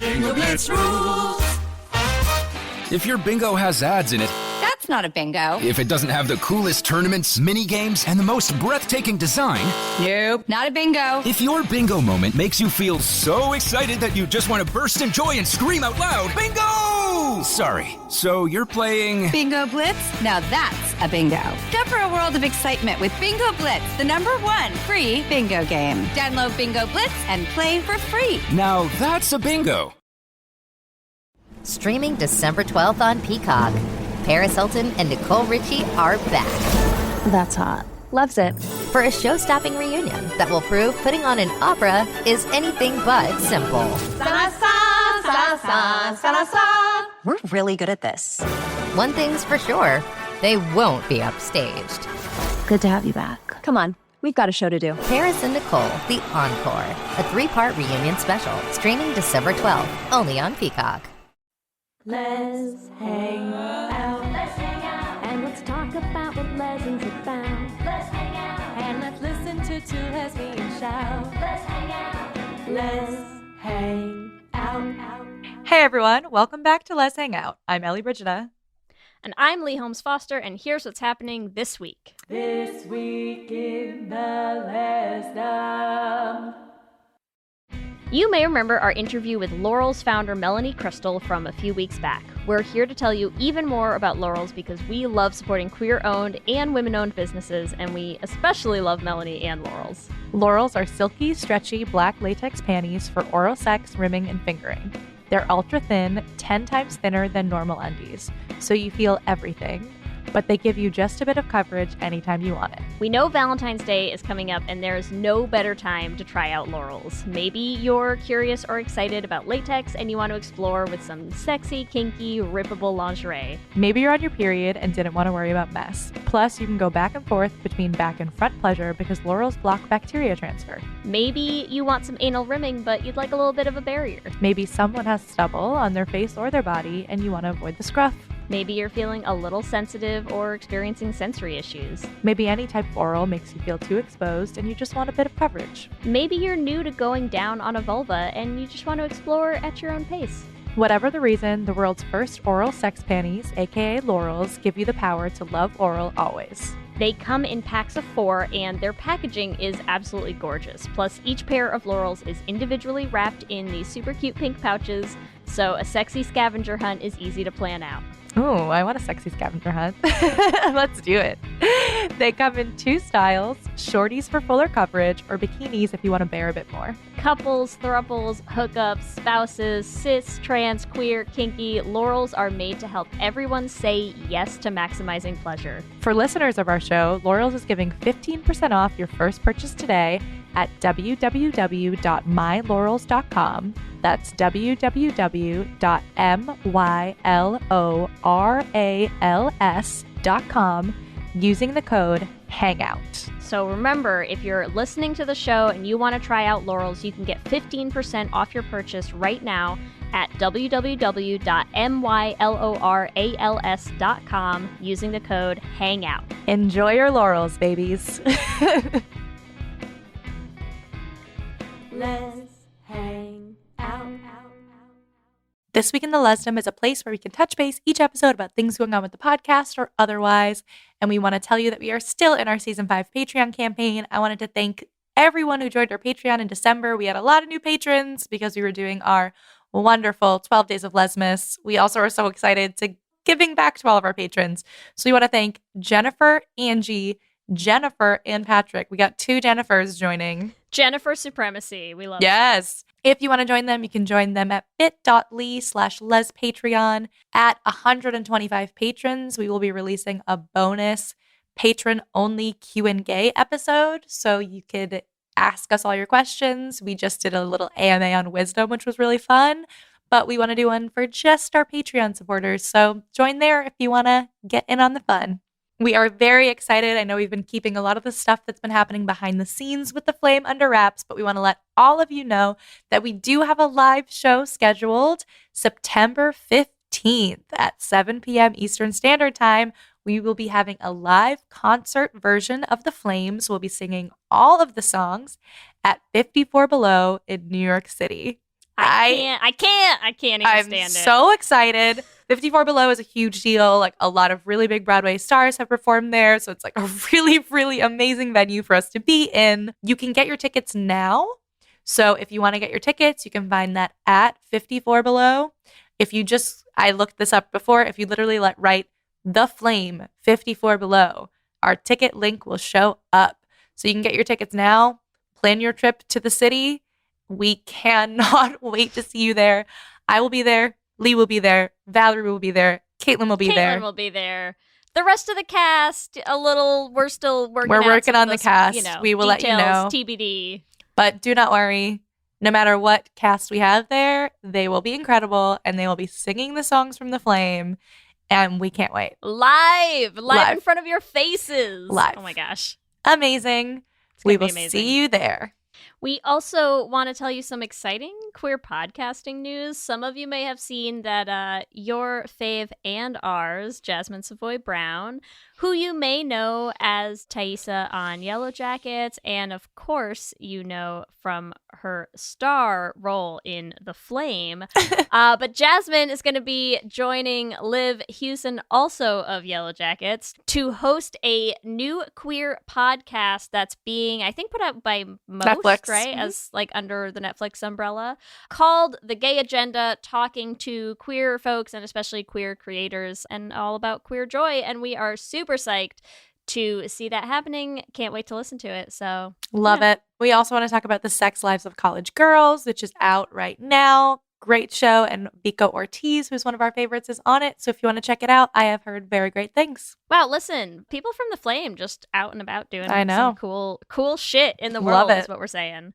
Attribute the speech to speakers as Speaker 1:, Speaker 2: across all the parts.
Speaker 1: Bingo Blitz rules.
Speaker 2: If your bingo has ads in it,
Speaker 3: That's not a bingo.
Speaker 2: if it doesn't have the coolest tournaments, mini games, and the most breathtaking design,
Speaker 3: Nope, not a bingo.
Speaker 2: if your bingo moment makes you feel so excited that you just want to burst in joy and scream out loud, bingo! Sorry, so you're playing...
Speaker 3: Bingo Blitz? Now that's a bingo. Go for a world of excitement with Bingo Blitz, the #1 free bingo game. Download Bingo Blitz and play for free.
Speaker 2: Now that's a bingo.
Speaker 4: Streaming December 12th on Peacock. Paris Hilton and Nicole Richie are back.
Speaker 5: That's hot. Loves it.
Speaker 4: For a show-stopping reunion that will prove putting on an opera is anything but simple.
Speaker 5: We're really good at this.
Speaker 4: One thing's for sure, they won't be upstaged.
Speaker 5: Good to have you back. Come on, we've got a show to do.
Speaker 4: Paris and Nicole, The Encore, a 3-part reunion special, streaming December 12th, only on Peacock.
Speaker 6: Let's hang out. Let's hang out. And let's talk about what lessons are found. Let's hang out. And let's listen to two lesbians shout. Let's hang out. Let's hang out.
Speaker 7: Hey everyone, welcome back to Let's Hang Out. I'm Ellie Brigida.
Speaker 8: And I'm Lee Holmes Foster, and here's what's happening this week.
Speaker 6: This week in the Lesdom.
Speaker 8: You may remember our interview with Laurel's founder Melanie Crystal from a few weeks back. We're here to tell you even more about Laurel's because we love supporting queer-owned and women-owned businesses, and we especially love Melanie and Laurel's.
Speaker 7: Laurel's are silky, stretchy, black latex panties for oral sex, rimming, and fingering. They're ultra thin, 10 times thinner than normal undies, so you feel everything, but they give you just a bit of coverage anytime you want it.
Speaker 8: We know Valentine's Day is coming up, and there is no better time to try out Laurel's. Maybe you're curious or excited about latex and you want to explore with some sexy, kinky, rippable lingerie.
Speaker 7: Maybe you're on your period and didn't want to worry about mess. Plus, you can go back and forth between back and front pleasure because Laurel's block bacteria transfer.
Speaker 8: Maybe you want some anal rimming, but you'd like a little bit of a barrier.
Speaker 7: Maybe someone has stubble on their face or their body and you want to avoid the scruff.
Speaker 8: Maybe you're feeling a little sensitive or experiencing sensory issues.
Speaker 7: Maybe any type of oral makes you feel too exposed and you just want a bit of coverage.
Speaker 8: Maybe you're new to going down on a vulva and you just want to explore at your own pace.
Speaker 7: Whatever the reason, the world's first oral sex panties, aka Laurel's, give you the power to love oral always.
Speaker 8: They come in packs of 4 and their packaging is absolutely gorgeous. Plus, each pair of Laurel's is individually wrapped in these super cute pink pouches, so a sexy scavenger hunt is easy to plan out.
Speaker 7: Ooh, I want a sexy scavenger hunt. Let's do it. They come in 2 styles, shorties for fuller coverage or bikinis if you want to bear a bit more.
Speaker 8: Couples, thruples, hookups, spouses, cis, trans, queer, kinky, Laurel's are made to help everyone say yes to maximizing pleasure.
Speaker 7: For listeners of our show, Laurel's is giving 15% off your first purchase today at www.mylaurels.com. That's www.mylaurals.com using the code HANGOUT.
Speaker 8: So remember, if you're listening to the show and you want to try out Laurel's, you can get 15% off your purchase right now at www.mylaurals.com using the code HANGOUT.
Speaker 7: Enjoy your Laurel's, babies.
Speaker 6: Let's hang out.
Speaker 7: This Week in the Lesdom is a place where we can touch base each episode about things going on with the podcast or otherwise. And we want to tell you that we are still in our Season 5 Patreon campaign. I wanted to thank everyone who joined our Patreon in December. We had a lot of new patrons because we were doing our wonderful 12 Days of Lesmas. We also are so excited to giving back to all of our patrons. So we want to thank Jennifer, Angie, Jennifer, and Patrick. We got 2 Jennifers joining.
Speaker 8: Jennifer Supremacy. We love it.
Speaker 7: Yes. If you want to join them, you can join them at bit.ly/lespatreon. At 125 patrons, we will be releasing a bonus patron-only Q&A episode, so you could ask us all your questions. We just did a little AMA on wisdom, which was really fun, but we want to do one for just our Patreon supporters, so join there if you want to get in on the fun. We are very excited. I know we've been keeping a lot of the stuff that's been happening behind the scenes with the Flame under wraps, but we want to let all of you know that we do have a live show scheduled September 15th at 7 p.m. Eastern Standard Time. We will be having a live concert version of The Flames. We'll be singing all of the songs at 54 Below in New York City.
Speaker 8: I can't even
Speaker 7: I'm
Speaker 8: stand it.
Speaker 7: so excited. 54 Below is a huge deal. Like, a lot of really big Broadway stars have performed there. So it's like a really, really amazing venue for us to be in. You can get your tickets now. So if you want to get your tickets, you can find that at 54 Below. If you just, I looked this up before, if you literally write The Flame 54 Below, our ticket link will show up. So you can get your tickets now, plan your trip to the city. We cannot wait to see you there. I will be there. Lee will be there. Valerie will be there. Caitlin will be there.
Speaker 8: Caitlin will be there. The rest of the cast, we're still working.
Speaker 7: We're working on the
Speaker 8: those,
Speaker 7: cast. We will let you know.
Speaker 8: TBD.
Speaker 7: But do not worry. No matter what cast we have there, they will be incredible and they will be singing the songs from The Flame. And we can't wait.
Speaker 8: Live in front of your faces.
Speaker 7: Live.
Speaker 8: Oh my gosh.
Speaker 7: Amazing. We will see you there.
Speaker 8: We also want to tell you some exciting queer podcasting news. Some of you may have seen that your fave and ours, Jasmine Savoy Brown, who you may know as Thaisa on Yellow Jackets, and of course you know from her star role in The Flame. But Jasmine is going to be joining Liv Hewson, also of Yellow Jackets, to host a new queer podcast that's being, I think, put out by Most,
Speaker 7: Netflix.
Speaker 8: right? As under the Netflix umbrella, called The Gay Agenda, talking to queer folks and especially queer creators and all about queer joy. And we are super psyched to see that happening. Can't wait to listen to it. So
Speaker 7: love it. We also want to talk about The Sex Lives of College Girls, which is out right now. Great show. And Biko Ortiz, who's one of our favorites, is on it. So if you want to check it out, I have heard very great things.
Speaker 8: Wow, listen, people from The Flame just out and about doing
Speaker 7: some
Speaker 8: cool shit in the world is what we're saying.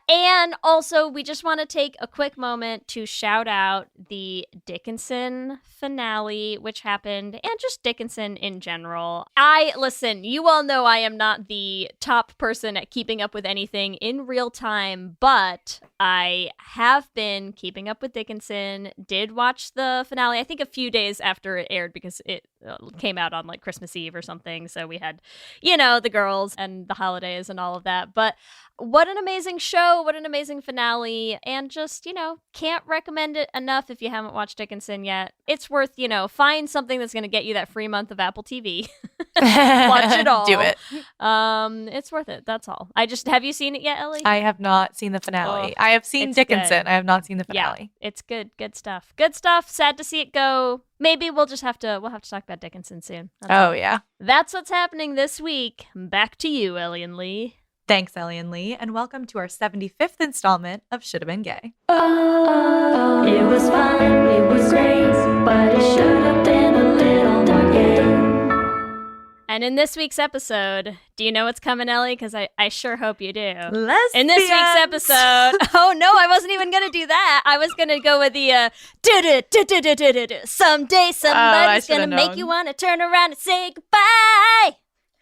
Speaker 8: And also, we just want to take a quick moment to shout out the Dickinson finale, which happened, and just Dickinson in general. Listen, you all know I am not the top person at keeping up with anything in real time, but I have been keeping up with Dickinson, did watch the finale, I think a few days after it aired because it came out on Christmas Eve or something. So we had, the girls and the holidays and all of that. But what an amazing show. What an amazing finale. And just, can't recommend it enough if you haven't watched Dickinson yet. It's worth, find something that's going to get you that free month of Apple TV. Watch it all.
Speaker 7: Do it.
Speaker 8: It's worth it. That's all. Have you seen it yet, Ellie?
Speaker 7: I have not seen the finale. I have seen Dickinson. Good. I have not seen the finale.
Speaker 8: Yeah, it's good. Good stuff. Good stuff. Sad to see it go. Maybe we'll have to talk about Dickinson soon.
Speaker 7: Yeah.
Speaker 8: That's what's happening this week. Back to you, Ellie and Lee.
Speaker 7: Thanks, Ellie and Lee, and welcome to our 75th installment of Should Have Been Gay.
Speaker 6: Oh, it was fun, it was great, but it should have been a little more gay.
Speaker 8: And in this week's episode, do you know what's coming, Ellie? Because I sure hope you do.
Speaker 7: Lesbians!
Speaker 8: In this week's episode, oh no, I wasn't even going to do that. I was going to go with the someday somebody's going to make you want to turn around and say goodbye.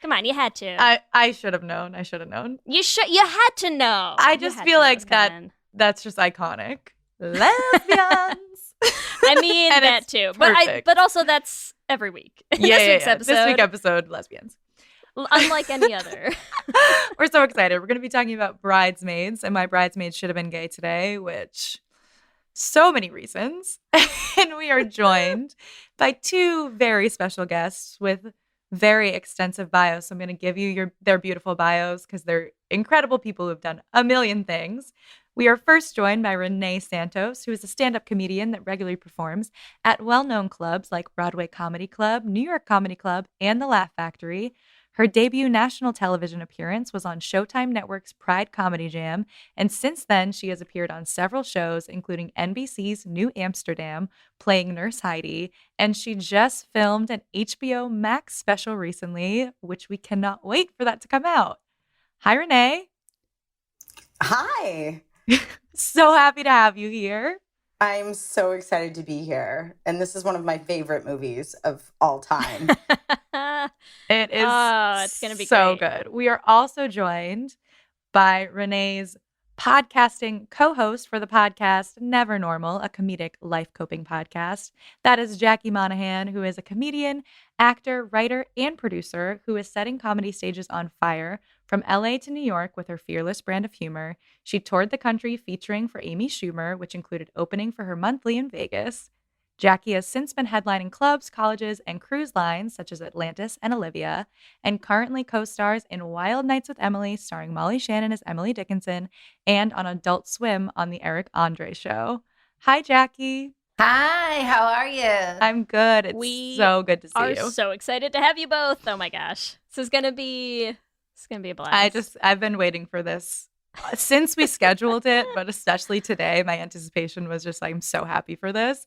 Speaker 8: Come on, you had to.
Speaker 7: I should have known. I should have known.
Speaker 8: You had to know.
Speaker 7: I just feel like that's just iconic. Lesbians.
Speaker 8: I mean that too. But also that's every week.
Speaker 7: This week's episode. This week's episode, lesbians.
Speaker 8: Unlike any other.
Speaker 7: We're so excited. We're going to be talking about Bridesmaids, and my bridesmaids should have been gay today, which so many reasons. And we are joined by two very special guests with very extensive bios. So I'm going to give you their beautiful bios because they're incredible people who've done a million things. We are first joined by Renee Santos, who is a stand-up comedian that regularly performs at well-known clubs like Broadway Comedy Club, New York Comedy Club, and The Laugh Factory. Her debut national television appearance was on Showtime Network's Pride Comedy Jam, and since then she has appeared on several shows, including NBC's New Amsterdam, playing Nurse Heidi, and she just filmed an HBO Max special recently, which we cannot wait for that to come out. Hi, Renee.
Speaker 9: Hi.
Speaker 7: So happy to have you here.
Speaker 9: I'm so excited to be here. And this is one of my favorite movies of all time.
Speaker 7: It is
Speaker 8: it's gonna be
Speaker 7: so
Speaker 8: great.
Speaker 7: good. We are also joined by Renee's podcasting co-host for the podcast Never Normal, a comedic life coping podcast. That is Jackie Monahan, who is a comedian, actor, writer, and producer who is setting comedy stages on fire From LA to New York with her fearless brand of humor, she toured the country featuring for Amy Schumer, which included opening for her monthly in Vegas. Jackie has since been headlining clubs, colleges, and cruise lines such as Atlantis and Olivia, and currently co-stars in Wild Nights with Emily, starring Molly Shannon as Emily Dickinson, and on Adult Swim on The Eric Andre Show. Hi, Jackie.
Speaker 10: Hi, how are you?
Speaker 7: I'm good. It's so good to see you.
Speaker 8: We are so excited to have you both. Oh my gosh. This is going to be a blast.
Speaker 7: I've been waiting for this since we scheduled it, but especially today. My anticipation was just I'm so happy for this.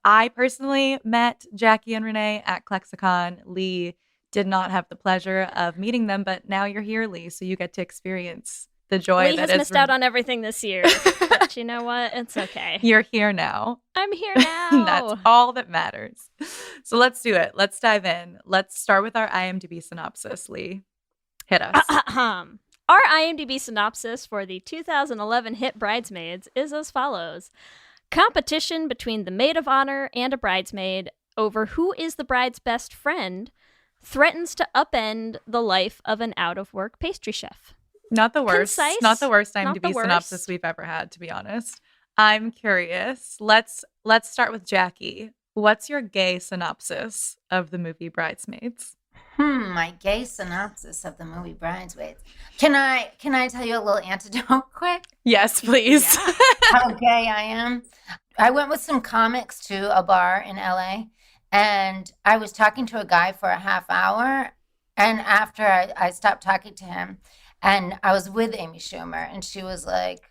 Speaker 7: I personally met Jackie and Renee at Klexicon. Lee did not have the pleasure of meeting them, but now you're here, Lee, so you get to experience the joy
Speaker 8: Lee
Speaker 7: that
Speaker 8: has missed out on everything this year, but you know what? It's okay.
Speaker 7: You're here now.
Speaker 8: I'm here now.
Speaker 7: That's all that matters. So let's do it. Let's dive in. Let's start with our IMDb synopsis, Lee. Hit us.
Speaker 8: Our IMDb synopsis for the 2011 hit Bridesmaids is as follows. Competition between the maid of honor and a bridesmaid over who is the bride's best friend threatens to upend the life of an out-of-work pastry chef.
Speaker 7: Not the worst.
Speaker 8: Concise,
Speaker 7: not the worst
Speaker 8: not
Speaker 7: IMDb
Speaker 8: the worst.
Speaker 7: synopsis we've ever had, to be honest. I'm curious. Let's start with Jackie. What's your gay synopsis of the movie Bridesmaids?
Speaker 10: My gay synopsis of the movie Bridesmaids. Can I tell you a little antidote quick?
Speaker 7: Yes, please.
Speaker 10: Yeah. How gay I am. I went with some comics to a bar in LA, and I was talking to a guy for a half hour, and after I stopped talking to him, and I was with Amy Schumer, and she was like,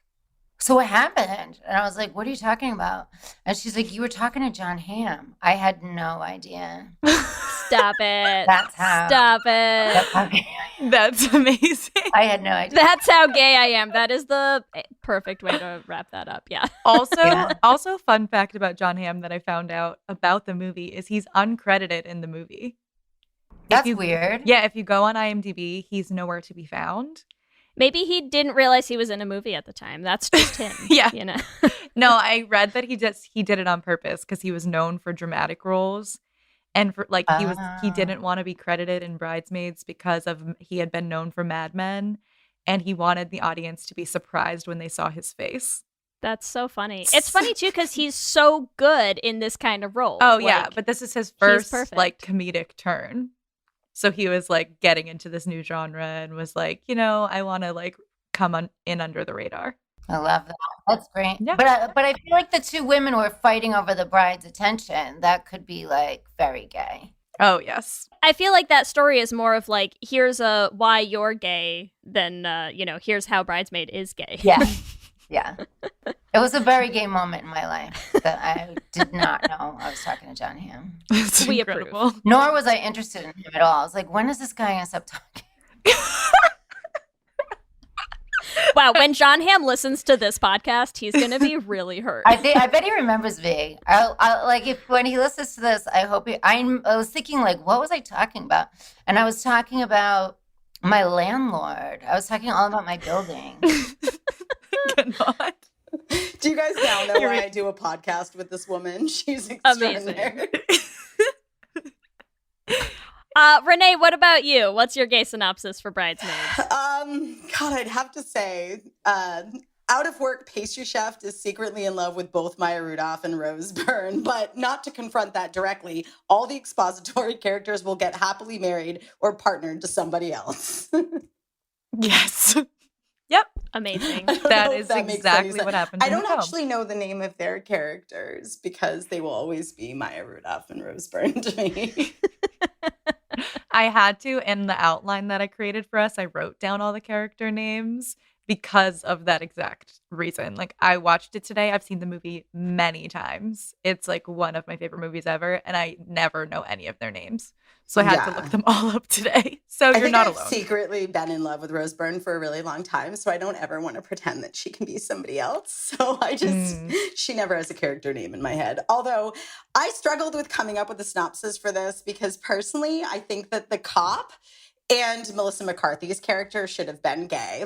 Speaker 10: so what happened? And I was like, what are you talking about? And she's like, you were talking to John Hamm. I had no idea.
Speaker 8: Stop it.
Speaker 10: That's how.
Speaker 8: Stop it.
Speaker 10: That's how gay I am.
Speaker 7: That's amazing.
Speaker 10: I had no idea.
Speaker 8: That's how gay I am. That is the perfect way to wrap that up. Yeah.
Speaker 7: Also, fun fact about John Hamm that I found out about the movie is he's uncredited in the movie.
Speaker 10: That's weird.
Speaker 7: Yeah, if you go on IMDb, he's nowhere to be found.
Speaker 8: Maybe he didn't realize he was in a movie at the time. That's just him.
Speaker 7: Yeah.
Speaker 8: You know.
Speaker 7: No, I read that he did it on purpose because he was known for dramatic roles. And for he didn't want to be credited in Bridesmaids because he had been known for Mad Men, and he wanted the audience to be surprised when they saw his face.
Speaker 8: That's so funny. It's funny too because he's so good in this kind of role.
Speaker 7: Oh yeah, but this is his first
Speaker 8: perfect.
Speaker 7: comedic turn. So he was getting into this new genre and was like, I want to come in under the radar.
Speaker 10: I love that. That's great.
Speaker 7: Yeah.
Speaker 10: But I feel like the two women were fighting over the bride's attention. That could be very gay.
Speaker 7: Oh, yes.
Speaker 8: I feel like that story is more of here's a why you're gay than, here's how Bridesmaid is gay.
Speaker 10: Yeah. Yeah. It was a very gay moment in my life that I did not know I was talking to John Hamm.
Speaker 7: It's
Speaker 8: We
Speaker 7: incredible.
Speaker 8: approve.
Speaker 10: Nor was I interested in him at all. I was like, when is this guy going to stop talking?
Speaker 8: Wow, when John Hamm listens to this podcast, he's going to be really hurt.
Speaker 10: I bet he remembers me. When he listens to this, I hope I was thinking what was I talking about? And I was talking about my landlord. I was talking all about my building.
Speaker 7: Cannot.
Speaker 9: Do you guys now know why I do a podcast with this woman? She's extraordinary.
Speaker 8: Renee, what about you? What's your gay synopsis for Bridesmaids?
Speaker 9: God, I'd have to say, out-of-work pastry chef is secretly in love with both Maya Rudolph and Rose Byrne, but not to confront that directly. All the expository characters will get happily married or partnered to somebody else.
Speaker 7: Yes. Yep.
Speaker 8: Amazing.
Speaker 7: That is exactly what happened.
Speaker 9: I don't actually know the name of their characters because they will always be Maya Rudolph and Rose Byrne to me.
Speaker 7: I had to, in the outline that I created for us, I wrote down all the character names because of that exact reason. I watched it today. I've seen the movie many times. It's one of my favorite movies ever, and I never know any of their names. So I had to look them all up today. So you're not alone. I've
Speaker 9: secretly been in love with Rose Byrne for a really long time, so I don't ever want to pretend that she can be somebody else. So she never has a character name in my head. Although I struggled with coming up with a synopsis for this because personally, I think that the cop and Melissa McCarthy's character should have been gay.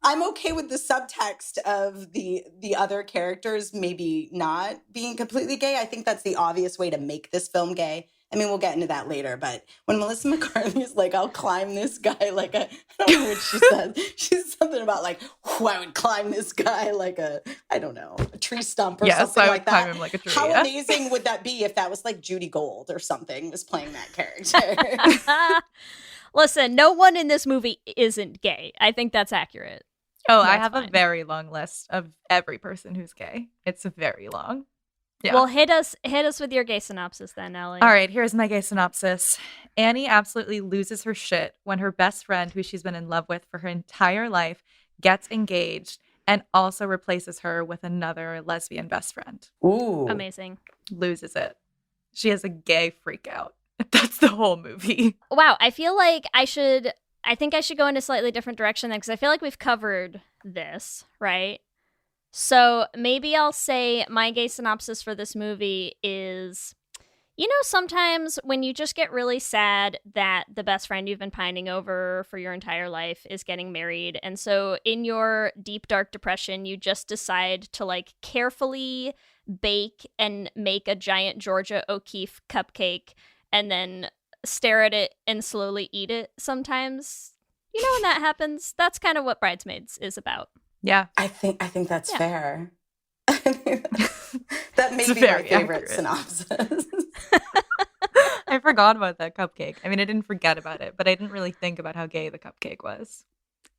Speaker 9: I'm okay with the subtext of the other characters maybe not being completely gay. I think that's the obvious way to make this film gay. I mean, we'll get into that later, but when Melissa McCarthy's like, I'll climb this guy like a, I don't know what she said. She's something about like, I would climb this guy like a, I don't know, a tree stump or something like that.
Speaker 7: Climb him like a tree,
Speaker 9: How amazing would that be if that was like Judy Gold or something was playing that character?
Speaker 8: Listen, no one in this movie isn't gay. I think that's accurate.
Speaker 7: Oh,
Speaker 8: That's
Speaker 7: I have
Speaker 8: fine.
Speaker 7: a very long list of every person who's gay. It's very long. Yeah.
Speaker 8: Well, hit us with your gay synopsis then, Ellie.
Speaker 7: All right, here's my gay synopsis. Annie absolutely loses her shit when her best friend, who she's been in love with for her entire life, gets engaged and also replaces her with another lesbian best friend.
Speaker 9: Ooh.
Speaker 8: Amazing.
Speaker 7: Loses it. She has a gay freak out. That's the whole movie.
Speaker 8: Wow, I feel like I think I should go in a slightly different direction then, because I feel like we've covered this, right? So maybe I'll say my gay synopsis for this movie is, sometimes when you just get really sad that the best friend you've been pining over for your entire life is getting married. And so in your deep, dark depression, you just decide to like carefully bake and make a giant Georgia O'Keeffe cupcake and then stare at it and slowly eat it sometimes. When that happens, that's kind of what Bridesmaids is about.
Speaker 7: Yeah.
Speaker 9: I think that's fair. That may be my favorite synopsis.
Speaker 7: I forgot about that cupcake. I mean, I didn't forget about it, but I didn't really think about how gay the cupcake was.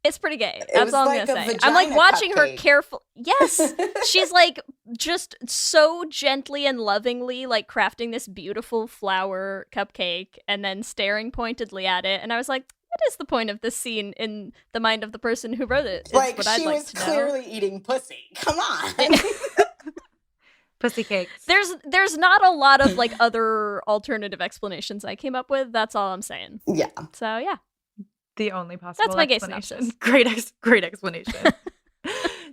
Speaker 8: It's pretty gay. That's all I'm
Speaker 9: like
Speaker 8: going to
Speaker 9: a
Speaker 8: say. I'm like watching her
Speaker 9: cupcake.
Speaker 8: careful. Yes. She's like just so gently and lovingly like crafting this beautiful flower cupcake and then staring pointedly at it. And I was like, what is the point of this scene in the mind of the person who wrote it? Is
Speaker 9: Like
Speaker 8: what I'd
Speaker 9: she
Speaker 8: like
Speaker 9: was
Speaker 8: to know.
Speaker 9: clearly eating pussy. Come on.
Speaker 7: Pussy cakes.
Speaker 8: There's not a lot of like other alternative explanations I came up with. That's all I'm saying.
Speaker 9: Yeah.
Speaker 8: So yeah.
Speaker 7: The only possible
Speaker 8: That's my gay
Speaker 7: explanation.
Speaker 8: synopsis.
Speaker 7: Great explanation.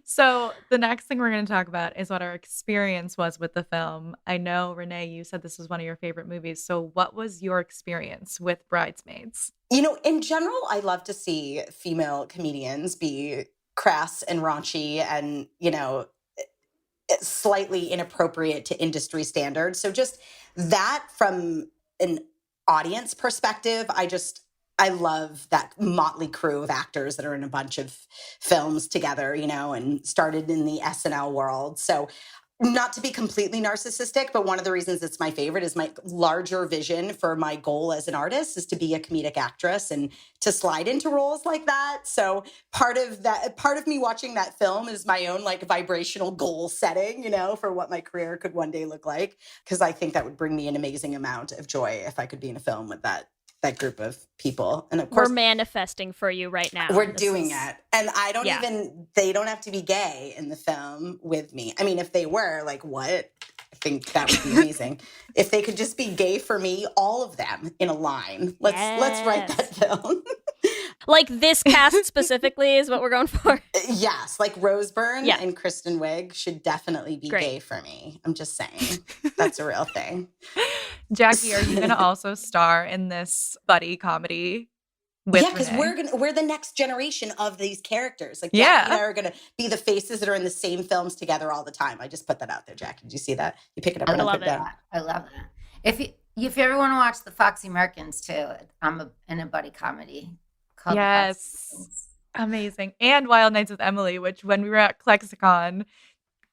Speaker 7: So the next thing we're going to talk about is what our experience was with the film. I know, Renee, you said this was one of your favorite movies. So what was your experience with Bridesmaids?
Speaker 9: In general, I love to see female comedians be crass and raunchy and, slightly inappropriate to industry standards. So just that from an audience perspective, I love that motley crew of actors that are in a bunch of films together, and started in the SNL world. So not to be completely narcissistic, but one of the reasons it's my favorite is my larger vision for my goal as an artist is to be a comedic actress and to slide into roles like that. So part of me watching that film is my own like vibrational goal setting, for what my career could one day look like. Because I think that would bring me an amazing amount of joy if I could be in a film with that group of people. And of course,
Speaker 8: we're manifesting for you right now.
Speaker 9: We're doing it. And they don't have to be gay in the film with me. I mean, if they were, like, what? I think that would be amazing. If they could just be gay for me, all of them in a line. Let's write that film.
Speaker 8: Like this cast specifically is what we're going for.
Speaker 9: Yes, like Rose Byrne and Kristen Wiig should definitely be gay for me. I'm just saying. That's a real thing.
Speaker 7: Jackie, are you going to also star in this buddy comedy with
Speaker 9: because
Speaker 7: Renee?
Speaker 9: we're the next generation of these characters. Like Jackie and I are going to be the faces that are in the same films together all the time. I just put that out there, Jackie. Did you see that? You pick it up.
Speaker 10: I love that. If you ever want to watch the Foxy Merkins too, I'm in a buddy comedy.
Speaker 7: Yes. Amazing. And Wild Nights with Emily, which when we were at Klexicon,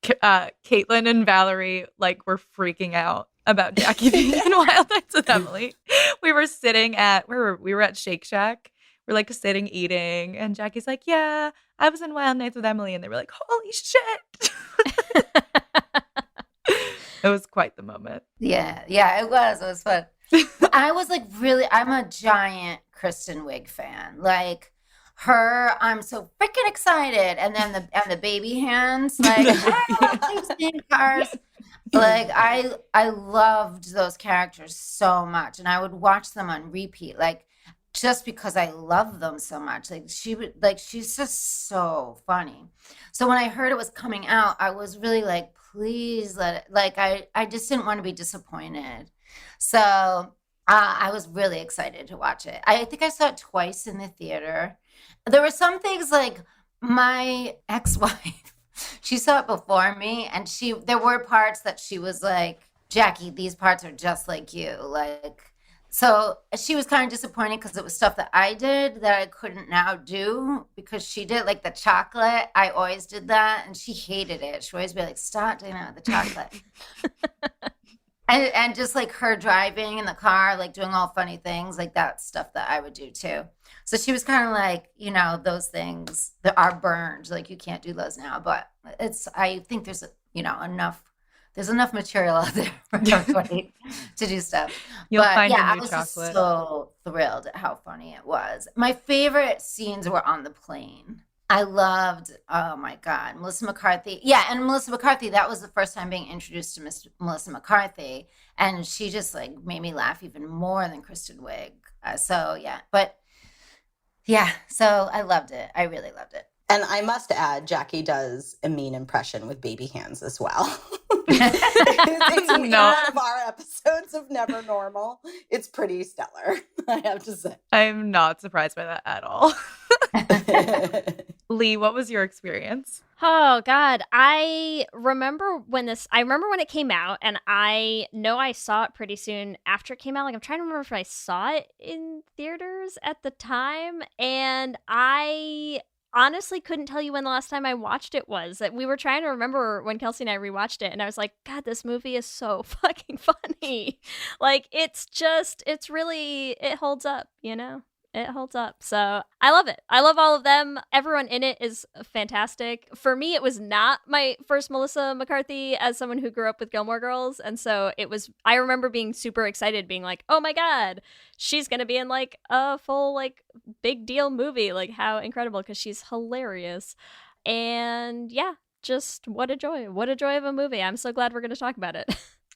Speaker 7: Caitlin and Valerie were freaking out about Jackie being in Wild Nights with Emily. We were sitting at we were at Shake Shack. We're sitting eating, and Jackie's like, "Yeah, I was in Wild Nights with Emily," and they were like, "Holy shit!" It was quite the moment.
Speaker 10: Yeah, it was. It was fun. I was I'm a giant Kristen Wiig fan. Her, I'm so freaking excited. And then the baby hands, I love these cars. I loved those characters so much, and I would watch them on repeat, just because I love them so much. She's just so funny. So when I heard it was coming out, I was really please let it, I just didn't want to be disappointed. So I was really excited to watch it. I think I saw it twice in the theater. There were some things my ex-wife, she saw it before me, and there were parts that she was Jackie, these parts are just like you. Like, so she was kind of disappointed because it was stuff that I did that I couldn't now do because she did, like the chocolate. I always did that, and she hated it. She would always be like, "Stop doing that with the chocolate." And just like her driving in the car, like doing all funny things, like that's stuff that I would do too. So she was kind of like, you know, those things that are burned, like you can't do those now. But I think there's, there's enough material out there for everybody to do stuff.
Speaker 7: You'll
Speaker 10: but
Speaker 7: find
Speaker 10: yeah,
Speaker 7: a new
Speaker 10: I was
Speaker 7: chocolate.
Speaker 10: just so thrilled at how funny it was. My favorite scenes were on the plane. I loved, oh my God, Melissa McCarthy. Yeah, and Melissa McCarthy, that was the first time being introduced to Melissa McCarthy. And she just like made me laugh even more than Kristen Wiig. So I loved it. I really loved it.
Speaker 9: And I must add, Jackie does a mean impression with baby hands as well. It's in one of our episodes of Never Normal. It's pretty stellar, I have to say.
Speaker 7: I'm not surprised by that at all. Lee, what was your experience?
Speaker 8: Oh God, I remember when it came out, and I know I saw it pretty soon after it came out. Like, I'm trying to remember if I saw it in theaters at the time, and I honestly couldn't tell you when the last time I watched it was. That we were trying to remember when Kelsey and I rewatched it, and I was like, God, this movie is so fucking funny. Like, it holds up, you know? It holds up. So I love it. I love all of them. Everyone in it is fantastic. For me, it was not my first Melissa McCarthy as someone who grew up with Gilmore Girls. And so I remember being super excited, being like, oh my God, she's going to be in like a full like big deal movie. Like, how incredible, because she's hilarious. And yeah, just what a joy. What a joy of a movie. I'm so glad we're going to talk about it.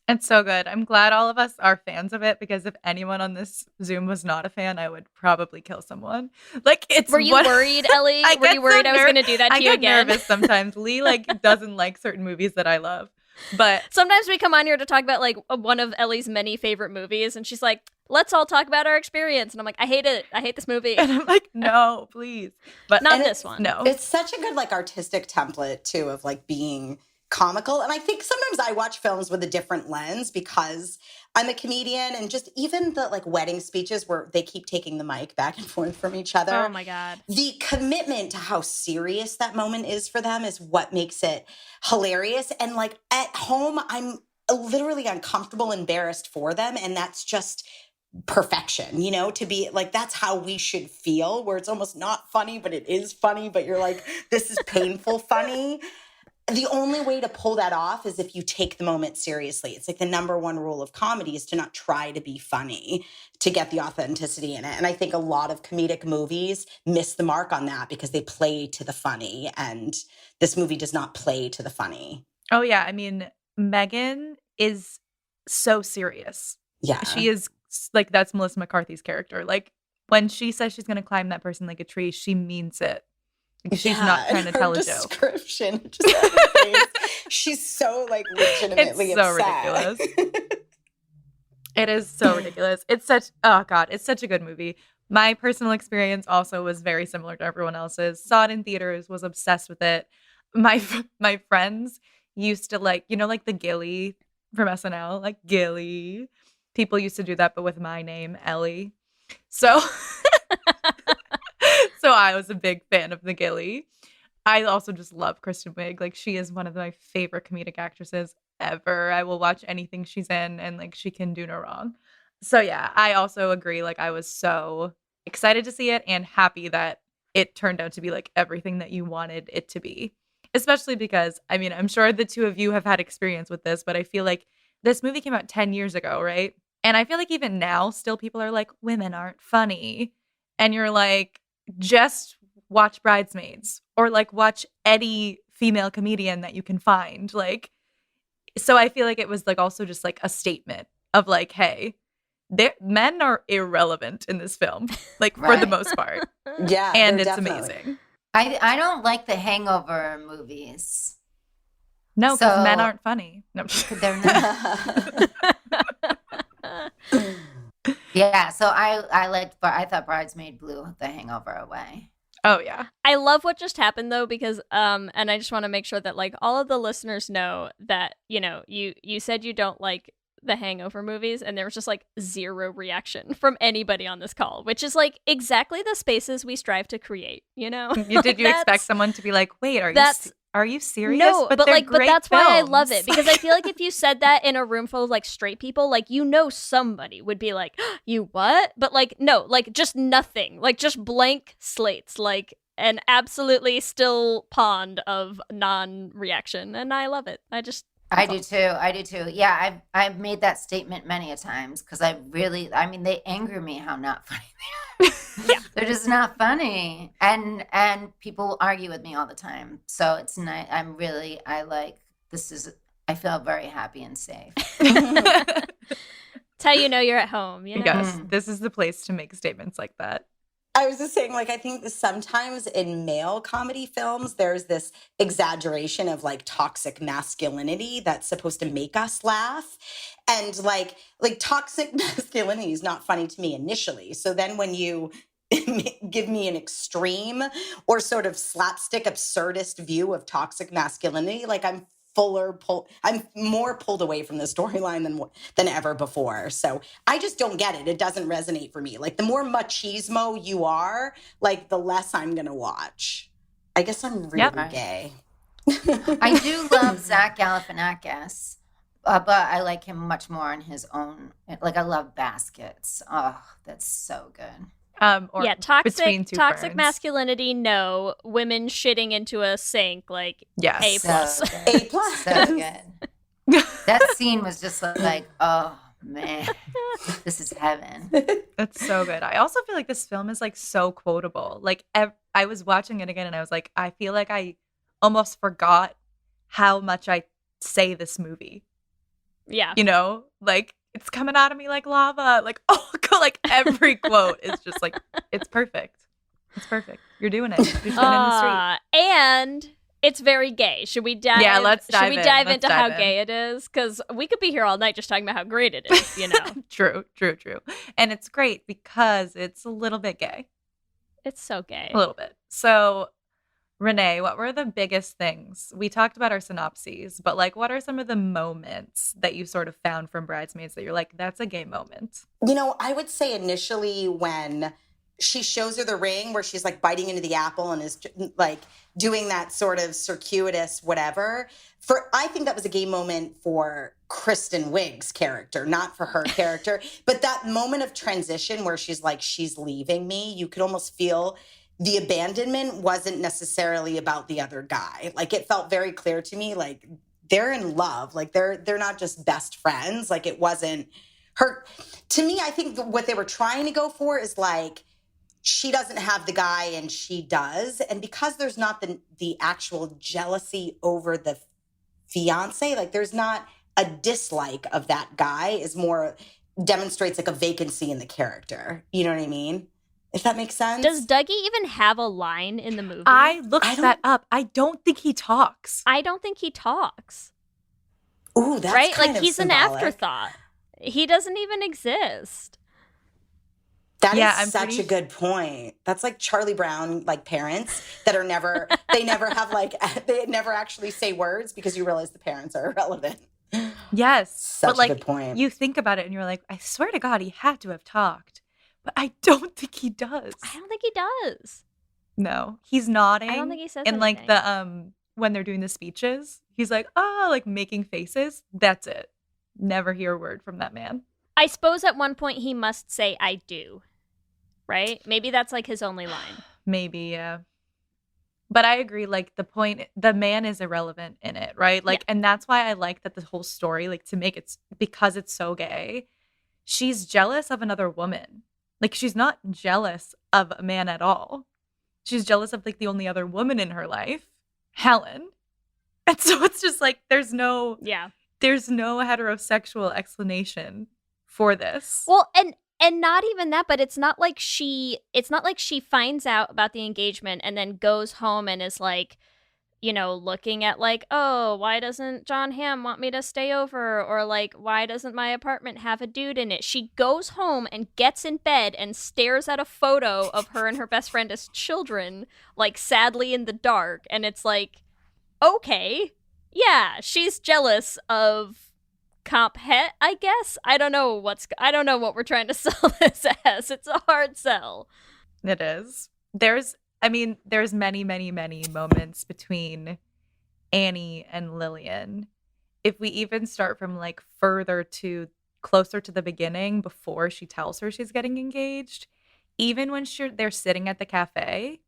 Speaker 7: It's so good. I'm glad all of us are fans of it, because if anyone on this Zoom was not a fan, I would probably kill someone. Like,
Speaker 8: Were you worried, Ellie? Were you worried I was going to do that to you again?
Speaker 7: I get nervous sometimes. Lee doesn't like certain movies that I love, but
Speaker 8: sometimes we come on here to talk about like one of Ellie's many favorite movies, and she's like, "Let's all talk about our experience." And I'm like, "I hate it. I hate this movie."
Speaker 7: And I'm like, "No, please." But
Speaker 8: not this one.
Speaker 7: No,
Speaker 9: it's such a good like artistic template too of like being comical. And I think sometimes I watch films with a different lens because I'm a comedian, and just even the like wedding speeches where they keep taking the mic back and forth from each other.
Speaker 8: Oh my God.
Speaker 9: The commitment to how serious that moment is for them is what makes it hilarious. And like at home, I'm literally uncomfortable, embarrassed for them. And that's just perfection, you know, to be like, that's how we should feel, where it's almost not funny, but it is funny, but you're like, this is painful funny. The only way to pull that off is if you take the moment seriously. It's like the number one rule of comedy is to not try to be funny, to get the authenticity in it. And I think a lot of comedic movies miss the mark on that because they play to the funny, and this movie does not play to the funny.
Speaker 7: Oh yeah, I mean, Megan is so serious.
Speaker 9: Yeah.
Speaker 7: She is like, that's Melissa McCarthy's character. Like, when she says she's going to climb that person like a tree, she means it. She's not trying to tell a joke.
Speaker 9: Description, she's so like legitimately
Speaker 7: it's so
Speaker 9: upset.
Speaker 7: ridiculous. It is so ridiculous. It's such a good movie. My personal experience also was very similar to everyone else's. Saw it in theaters, was obsessed with it. My friends used to like the Gilly from SNL, like Gilly. People used to do that, but with my name, Ellie. So I was a big fan of the Gilly. I also just love Kristen Wiig. Like, she is one of my favorite comedic actresses ever. I will watch anything she's in, and like, she can do no wrong. So yeah, I also agree. Like, I was so excited to see it and happy that it turned out to be like everything that you wanted it to be. Especially because, I mean, I'm sure the two of you have had experience with this, but I feel like this movie came out 10 years ago, right? And I feel like even now, still people are like, women aren't funny. And you're like, just watch Bridesmaids, or like watch any female comedian that you can find. Like, so I feel like it was like also just like a statement of like, hey, men are irrelevant in this film, like for the most part.
Speaker 9: Yeah.
Speaker 7: And it's
Speaker 9: definitely
Speaker 7: amazing.
Speaker 10: I don't like the Hangover movies.
Speaker 7: No, because men aren't funny. No,
Speaker 10: they're not. Yeah, so I thought Bridesmaid blew the Hangover away.
Speaker 7: Oh yeah.
Speaker 8: I love what just happened though, because and I just want to make sure that like all of the listeners know that, you know, you said you don't like the Hangover movies, and there was just like zero reaction from anybody on this call, which is like exactly the spaces we strive to create, you know?
Speaker 11: Did you expect someone to be like, wait, are you serious?
Speaker 8: No, but
Speaker 11: like, but
Speaker 8: that's
Speaker 11: films.
Speaker 8: why I love it, because I feel like if you said that in a room full of like straight people, like, you know, somebody would be like, you what? But like, no, like just nothing, like just blank slates, like an absolutely still pond of non-reaction, and I love it. I do
Speaker 10: too. Yeah, I've made that statement many a times because they anger me how not funny they are.
Speaker 8: Yeah.
Speaker 10: They're just not funny. And people argue with me all the time. So it's nice. I feel very happy and safe.
Speaker 8: It's how you know you're at home, you know?
Speaker 11: Yes, this is the place to make statements like that.
Speaker 9: I was just saying, like, I think sometimes in male comedy films, there's this exaggeration of like toxic masculinity that's supposed to make us laugh. And like toxic masculinity is not funny to me initially. So then when you give me an extreme or sort of slapstick absurdist view of toxic masculinity, like I'm more pulled away from the storyline than ever before. So I just don't get it. It doesn't resonate for me. Like the more machismo you are, like the less I'm going to watch. I guess I'm really gay.
Speaker 10: I do love Zach Galifianakis, but I like him much more on his own. Like I love Baskets. Oh, that's so good.
Speaker 8: Toxic masculinity, no. Women shitting into a sink, like, yes. A+.
Speaker 10: A+. So good. That scene was just like, oh man, this is heaven.
Speaker 11: That's so good. I also feel like this film is like so quotable. Like I was watching it again and I was like, I feel like I almost forgot how much I say this movie.
Speaker 8: Yeah.
Speaker 11: You know, like it's coming out of me like lava. Like, oh, like every quote is just like, it's perfect. It's perfect. You're doing it. You're doing it in the street.
Speaker 8: And it's very gay. Should we dive?
Speaker 11: Yeah, let's dive in.
Speaker 8: Into how gay it is? Because we could be here all night just talking about how great it is, you know?
Speaker 11: True. And it's great because it's a little bit gay.
Speaker 8: It's so gay.
Speaker 11: A little bit. So, Renee, what were the biggest things? We talked about our synopses, but like, what are some of the moments that you sort of found from Bridesmaids that you're like, that's a gay moment?
Speaker 9: You know, I would say initially when she shows her the ring where she's like biting into the apple and is like doing that sort of circuitous whatever. I think that was a gay moment for Kristen Wiig's character, not for her character. But that moment of transition where she's like, she's leaving me, you could almost feel the abandonment wasn't necessarily about the other guy. Like it felt very clear to me, like they're in love. Like they're not just best friends. Like it wasn't her. To me, I think what they were trying to go for is like, she doesn't have the guy and she does. And because there's not the actual jealousy over the fiance, like there's not a dislike of that guy, is more demonstrates like a vacancy in the character. You know what I mean? If that makes sense.
Speaker 8: Does Dougie even have a line in the movie?
Speaker 11: I looked that up. I don't think he talks.
Speaker 8: I don't think he talks.
Speaker 9: Ooh, that's
Speaker 8: right?
Speaker 9: kind
Speaker 8: like
Speaker 9: of
Speaker 8: he's
Speaker 9: symbolic.
Speaker 8: An afterthought. He doesn't even exist.
Speaker 9: That is such a good point. That's like Charlie Brown, like parents that are never, they never actually say words because you realize the parents are irrelevant.
Speaker 11: Yes.
Speaker 9: Such
Speaker 11: but like,
Speaker 9: a good point.
Speaker 11: You think about it and you're like, I swear to God, he had to have talked. But I don't think he does.
Speaker 8: I don't think he does.
Speaker 11: No. He's nodding.
Speaker 8: I don't think he says
Speaker 11: and
Speaker 8: anything.
Speaker 11: Like the when they're doing the speeches, he's like, oh, like making faces. That's it. Never hear a word from that man.
Speaker 8: I suppose at one point he must say I do. Right? Maybe that's like his only line.
Speaker 11: Maybe, yeah. But I agree, like the man is irrelevant in it, right? Like, and that's why I like that the whole story, like to make it, because it's so gay, she's jealous of another woman. Like, she's not jealous of a man at all. She's jealous of like the only other woman in her life, Helen. And so it's just like, there's no heterosexual explanation for this.
Speaker 8: Well, and not even that, but it's not like she finds out about the engagement and then goes home and is like, you know, looking at like, oh, why doesn't John Hamm want me to stay over? Or like, why doesn't my apartment have a dude in it? She goes home and gets in bed and stares at a photo of her and her best friend as children, like sadly in the dark. And it's like, okay, yeah, she's jealous of comp het, I guess. I don't know what we're trying to sell this as. It's a hard sell.
Speaker 11: It is. There's many, many, many moments between Annie and Lillian. If we even start from like closer to the beginning, before she tells her she's getting engaged, even when they're sitting at the cafe,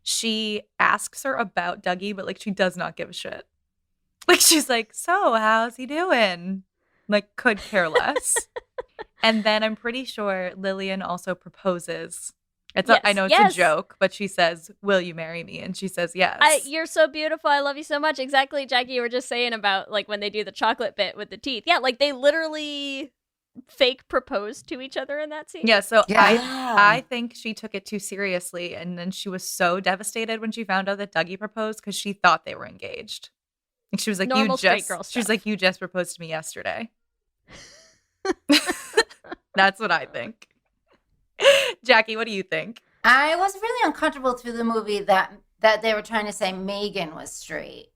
Speaker 11: she asks her about Dougie, but like she does not give a shit. Like she's like, so how's he doing? Like could care less. And then I'm pretty sure Lillian also proposes. I know it's a joke, but she says, will you marry me? And she says yes.
Speaker 8: You're so beautiful. I love you so much. Exactly, Jackie, you were just saying about like when they do the chocolate bit with the teeth. Yeah, like they literally fake propose to each other in that scene.
Speaker 11: Yeah, so I think she took it too seriously, and then she was so devastated when she found out that Dougie proposed because she thought they were engaged. And she was like, you just proposed to me yesterday. That's what I think. Jackie, what do you think?
Speaker 10: I was really uncomfortable through the movie that they were trying to say Megan was straight.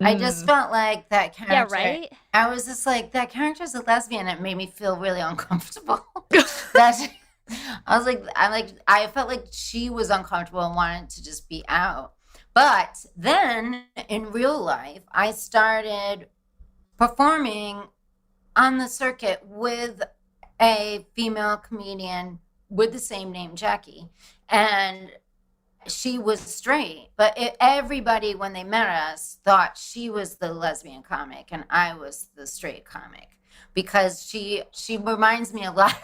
Speaker 10: I just felt like that character.
Speaker 8: Yeah, right?
Speaker 10: I was just like, that character's a lesbian. It made me feel really uncomfortable. I felt like she was uncomfortable and wanted to just be out. But then in real life, I started performing on the circuit with a female comedian with the same name, Jackie. And she was straight, but everybody, when they met us, thought she was the lesbian comic and I was the straight comic, because she reminds me a lot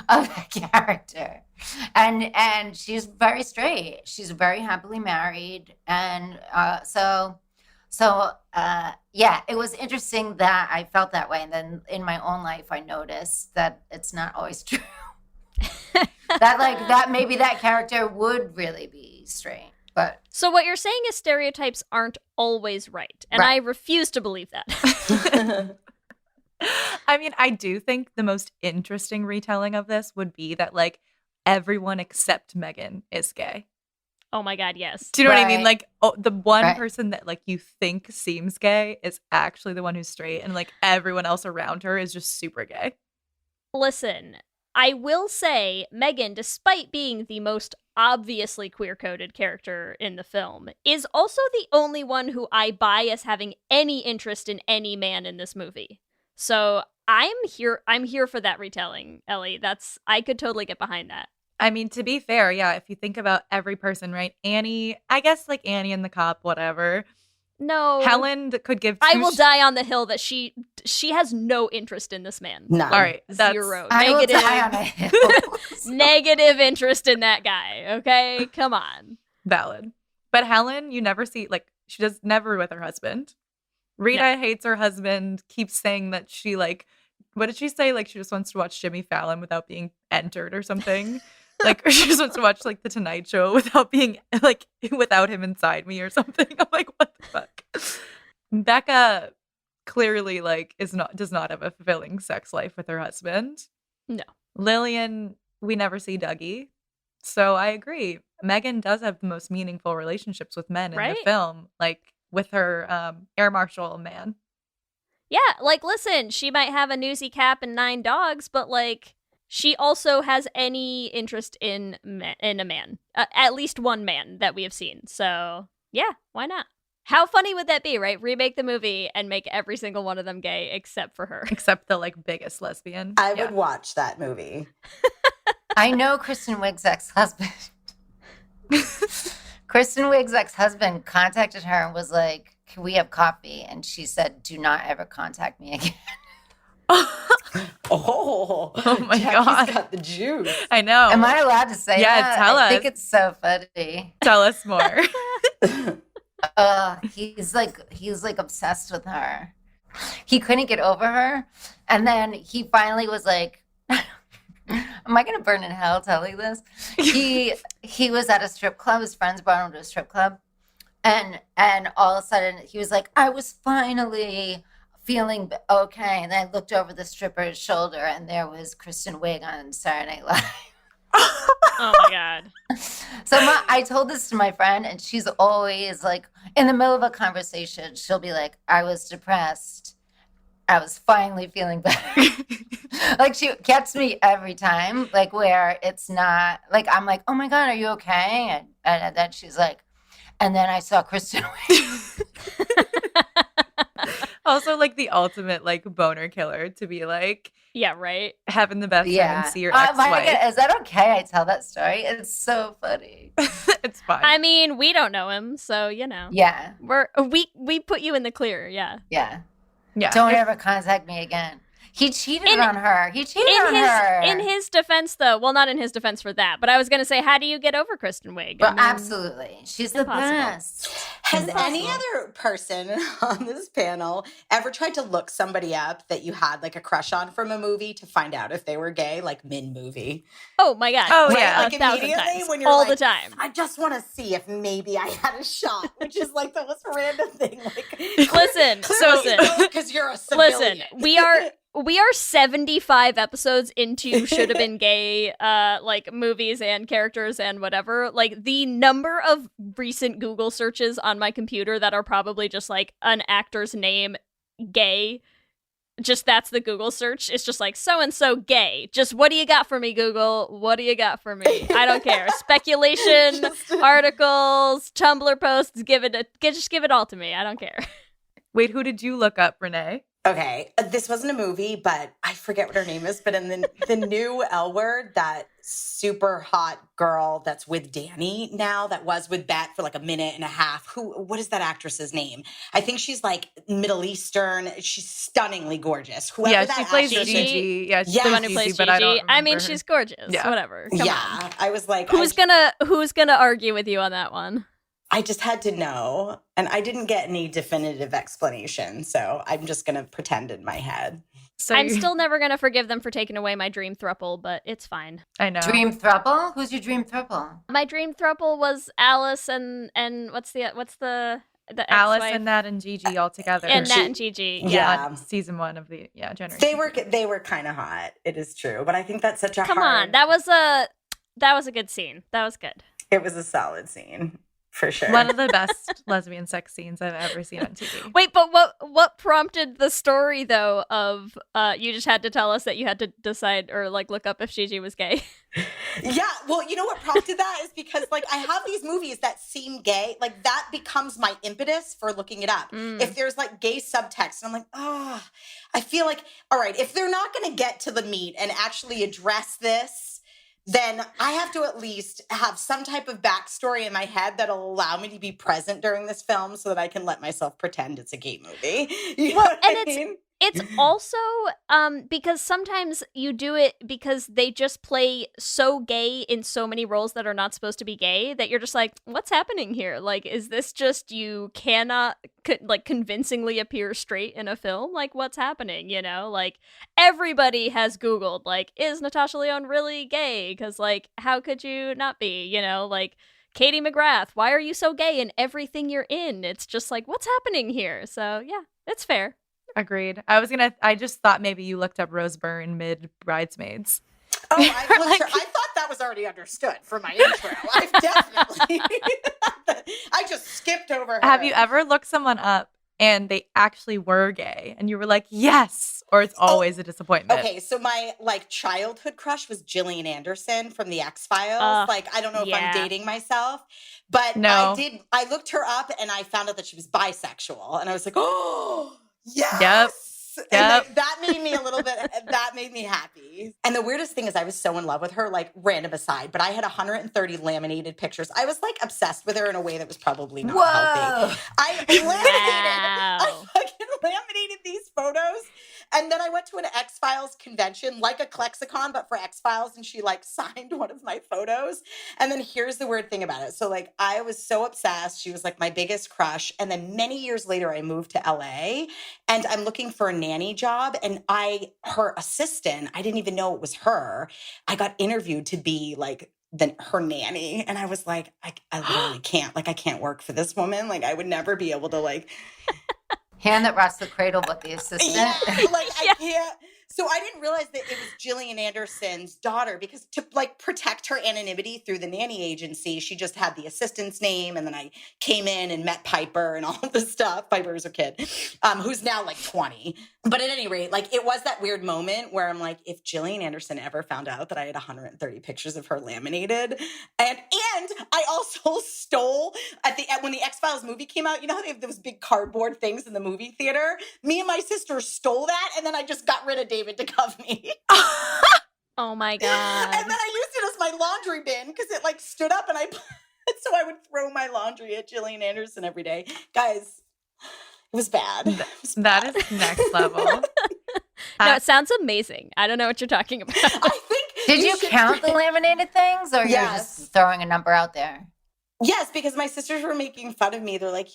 Speaker 10: of that character. And she's very straight. She's very happily married. And so it was interesting that I felt that way. And then in my own life, I noticed that it's not always true. that maybe that character would really be straight. But
Speaker 8: so what you're saying is stereotypes aren't always right, and I refuse to believe that.
Speaker 11: I mean, I do think the most interesting retelling of this would be that like everyone except Megan is gay.
Speaker 8: Oh my god, yes.
Speaker 11: Do you know what I mean? Like the one person that like you think seems gay is actually the one who's straight, and like everyone else around her is just super gay.
Speaker 8: Listen, I will say Megan, despite being the most obviously queer-coded character in the film, is also the only one who I buy as having any interest in any man in this movie. So I'm here for that retelling, Ellie. I could totally get behind that.
Speaker 11: I mean, to be fair, yeah, if you think about every person, right? Annie, I guess like Annie and the cop, whatever.
Speaker 8: No.
Speaker 11: Helen could give
Speaker 8: I will die on the hill that she has no interest in this man.
Speaker 9: None.
Speaker 11: All right.
Speaker 8: Zero.
Speaker 10: I will die on a hill.
Speaker 8: Negative interest in that guy. Okay? Come on.
Speaker 11: Valid. But Helen, you never see, like, she does never with her husband. Rita hates her husband, keeps saying that she, like, what did she say? Like, she just wants to watch Jimmy Fallon without being entered or something. Like, or she just wants to watch, like, The Tonight Show without being, like, without him inside me or something. I'm like, what the fuck? Becca clearly, like, does not have a fulfilling sex life with her husband.
Speaker 8: No.
Speaker 11: Lillian, we never see Dougie. So I agree. Megan does have the most meaningful relationships with men in the film, like, with her air marshal man.
Speaker 8: Yeah, like, listen, she might have a newsy cap and 9 dogs, but, like, she also has any interest in a man. At least one man that we have seen. So, yeah, why not? How funny would that be, right? Remake the movie and make every single one of them gay except for her.
Speaker 11: Except the, like, biggest lesbian.
Speaker 9: I would watch that movie.
Speaker 10: I know Kristen Wiig's ex-husband. Kristen Wiig's ex-husband contacted her and was like, can we have coffee? And she said, do not ever contact me again.
Speaker 9: Oh
Speaker 11: my God.
Speaker 9: Got the juice.
Speaker 11: I know.
Speaker 10: Am I allowed to say that?
Speaker 11: Yeah, tell us.
Speaker 10: I think it's so funny.
Speaker 11: Tell us more.
Speaker 10: He's like obsessed with her. He couldn't get over her. And then he finally was like, am I going to burn in hell telling this? He was at a strip club. His friends brought him to a strip club. And all of a sudden he was like, I was finally feeling okay. And then I looked over the stripper's shoulder and there was Kristen Wiig on Saturday Night Live.
Speaker 8: Oh my God.
Speaker 10: So I told this to my friend and she's always like, in the middle of a conversation, she'll be like, I was depressed I was finally feeling better. Like, she gets me every time, like, where it's not, like, I'm like, oh my God, are you okay? And then she's like, and then I saw Kristen Wiig.
Speaker 11: Also, like, the ultimate, like, boner killer to be, like,
Speaker 8: Yeah, right?
Speaker 11: having the best time and see your
Speaker 10: Oh
Speaker 11: ex-wife.
Speaker 10: my God, is that okay? I tell that story. It's so funny.
Speaker 11: It's fine.
Speaker 8: I mean, we don't know him, so, you know.
Speaker 10: Yeah.
Speaker 8: We put you in the clear, yeah.
Speaker 10: Yeah.
Speaker 11: Yeah.
Speaker 10: Don't ever contact me again. He cheated on her. He cheated on her.
Speaker 8: In his defense, though, well, not in his defense for that, but I was going to say, how do you get over Kristen Wiig?
Speaker 10: Well, absolutely. She's the best.
Speaker 9: Has any other person on this panel ever tried to look somebody up that you had like a crush on from a movie to find out if they were gay, like mid-movie?
Speaker 8: Oh my God.
Speaker 11: Oh,
Speaker 9: Right?
Speaker 11: yeah.
Speaker 9: Like
Speaker 8: 1,000
Speaker 9: immediately
Speaker 8: times.
Speaker 9: when you're
Speaker 8: all
Speaker 9: like,
Speaker 8: the time.
Speaker 9: I just want to see if maybe I had a shot, which is like the most random thing. Like,
Speaker 8: Listen,
Speaker 9: because you're a civilian.
Speaker 8: Listen, we are 75 episodes into should have been gay like movies and characters and whatever. Like, the number of recent Google searches on my computer that are probably just like an actor's name gay, just that's the Google search. It's just like so and so gay. Just what do you got for me, Google? What do you got for me? I don't care. Speculation, articles, Tumblr posts, just give it all to me. I don't care.
Speaker 11: Wait, who did you look up, Renee?
Speaker 9: Okay, this wasn't a movie, but I forget what her name is. But in the new L Word, that super hot girl that's with Danny now, that was with Bet for like a minute and a half. What is that actress's name? I think she's like Middle Eastern. She's stunningly gorgeous. Whoever that
Speaker 11: she plays
Speaker 9: actress is.
Speaker 11: Gigi. Yeah, she's
Speaker 8: The one who plays
Speaker 11: Gigi, but I don't
Speaker 8: Gigi. I mean,
Speaker 11: remember
Speaker 8: she's
Speaker 11: her.
Speaker 8: gorgeous.
Speaker 11: Yeah.
Speaker 8: Whatever. Come on.
Speaker 9: I was like,
Speaker 8: Who's gonna argue with you on that one?
Speaker 9: I just had to know, and I didn't get any definitive explanation, so I'm just gonna pretend in my head.
Speaker 11: So
Speaker 8: I'm still never gonna forgive them for taking away my dream thruple, but it's fine.
Speaker 11: I know.
Speaker 10: Dream throuple? Who's your dream throuple?
Speaker 8: My dream thruple was Alice and what's the
Speaker 11: Alice
Speaker 8: ex-wife?
Speaker 11: and Nat and Gigi all together.
Speaker 8: And Nat and Gigi.
Speaker 9: Yeah.
Speaker 11: On season 1 of the generation.
Speaker 9: They were kind of hot. It is true, but I think that's such a
Speaker 8: Come on, that was a good scene. That was good.
Speaker 9: It was a solid scene. For sure.
Speaker 11: One of the best lesbian sex scenes I've ever seen on TV.
Speaker 8: Wait, but what prompted the story though of you just had to tell us that you had to decide or like look up if Gigi was gay?
Speaker 9: Yeah, well, you know what prompted that is because like I have these movies that seem gay, like that becomes my impetus for looking it up. If there's like gay subtext, and I'm like, oh, I feel like, all right, if they're not going to get to the meat and actually address this, then I have to at least have some type of backstory in my head that'll allow me to be present during this film so that I can let myself pretend it's a gay movie. You know what I mean?
Speaker 8: It's also because sometimes you do it because they just play so gay in so many roles that are not supposed to be gay that you're just like, what's happening here? Like, is this just you cannot convincingly appear straight in a film? Like, what's happening? You know, like everybody has Googled, like, is Natasha Lyonne really gay? Because like, how could you not be? You know, like Katie McGrath, why are you so gay in everything you're in? It's just like, what's happening here? So yeah, it's fair.
Speaker 11: Agreed. I just thought maybe you looked up Rose Byrne mid Bridesmaids.
Speaker 9: Oh, I thought that was already understood for my intro. I've definitely. I just skipped over her.
Speaker 11: Have you ever looked someone up and they actually were gay and you were like, yes, or it's always a disappointment?
Speaker 9: Okay, so my like childhood crush was Gillian Anderson from the X-Files. Like, I don't know if I'm dating myself, but
Speaker 11: no.
Speaker 9: I looked her up and I found out that she was bisexual, and I was like, oh. Yes.
Speaker 11: Yep.
Speaker 9: And that made me that made me happy. And the weirdest thing is I was so in love with her, like random aside, but I had 130 laminated pictures. I was like obsessed with her in a way that was probably not healthy. I fucking laminated these photos. And then I went to an X-Files convention, like a Klexicon, but for X-Files, and she like signed one of my photos. And then here's the weird thing about it. So like I was so obsessed. She was like my biggest crush. And then many years later, I moved to LA and I'm looking for a nanny job. And her assistant, I didn't even know it was her. I got interviewed to be like her nanny. And I was like, I literally can't. Like, I can't work for this woman. Like, I would never be able to like...
Speaker 10: Hand that rocks the cradle, but the assistant.
Speaker 9: Yeah, like I can't. So So I didn't realize that it was Gillian Anderson's daughter, because to like protect her anonymity through the nanny agency, she just had the assistant's name. And then I came in and met Piper and all of this stuff. Piper is her kid, who's now like 20. But at any rate, like it was that weird moment where I'm like, if Gillian Anderson ever found out that I had 130 pictures of her laminated, and I also stole when the X-Files movie came out, you know how they have those big cardboard things in the movie theater? Me and my sister stole that, and then I just got rid of David Duchovny.
Speaker 8: Oh my God.
Speaker 9: And then I used it as my laundry bin because it like stood up, and so I would throw my laundry at Gillian Anderson every day. Guys, it was bad.
Speaker 11: That is next level.
Speaker 8: No, it sounds amazing. I don't know what you're talking about.
Speaker 9: I think.
Speaker 10: Did you count the laminated things, or you're
Speaker 9: Yes.
Speaker 10: just throwing a number out there?
Speaker 9: Yes, because my sisters were making fun of me. They're like,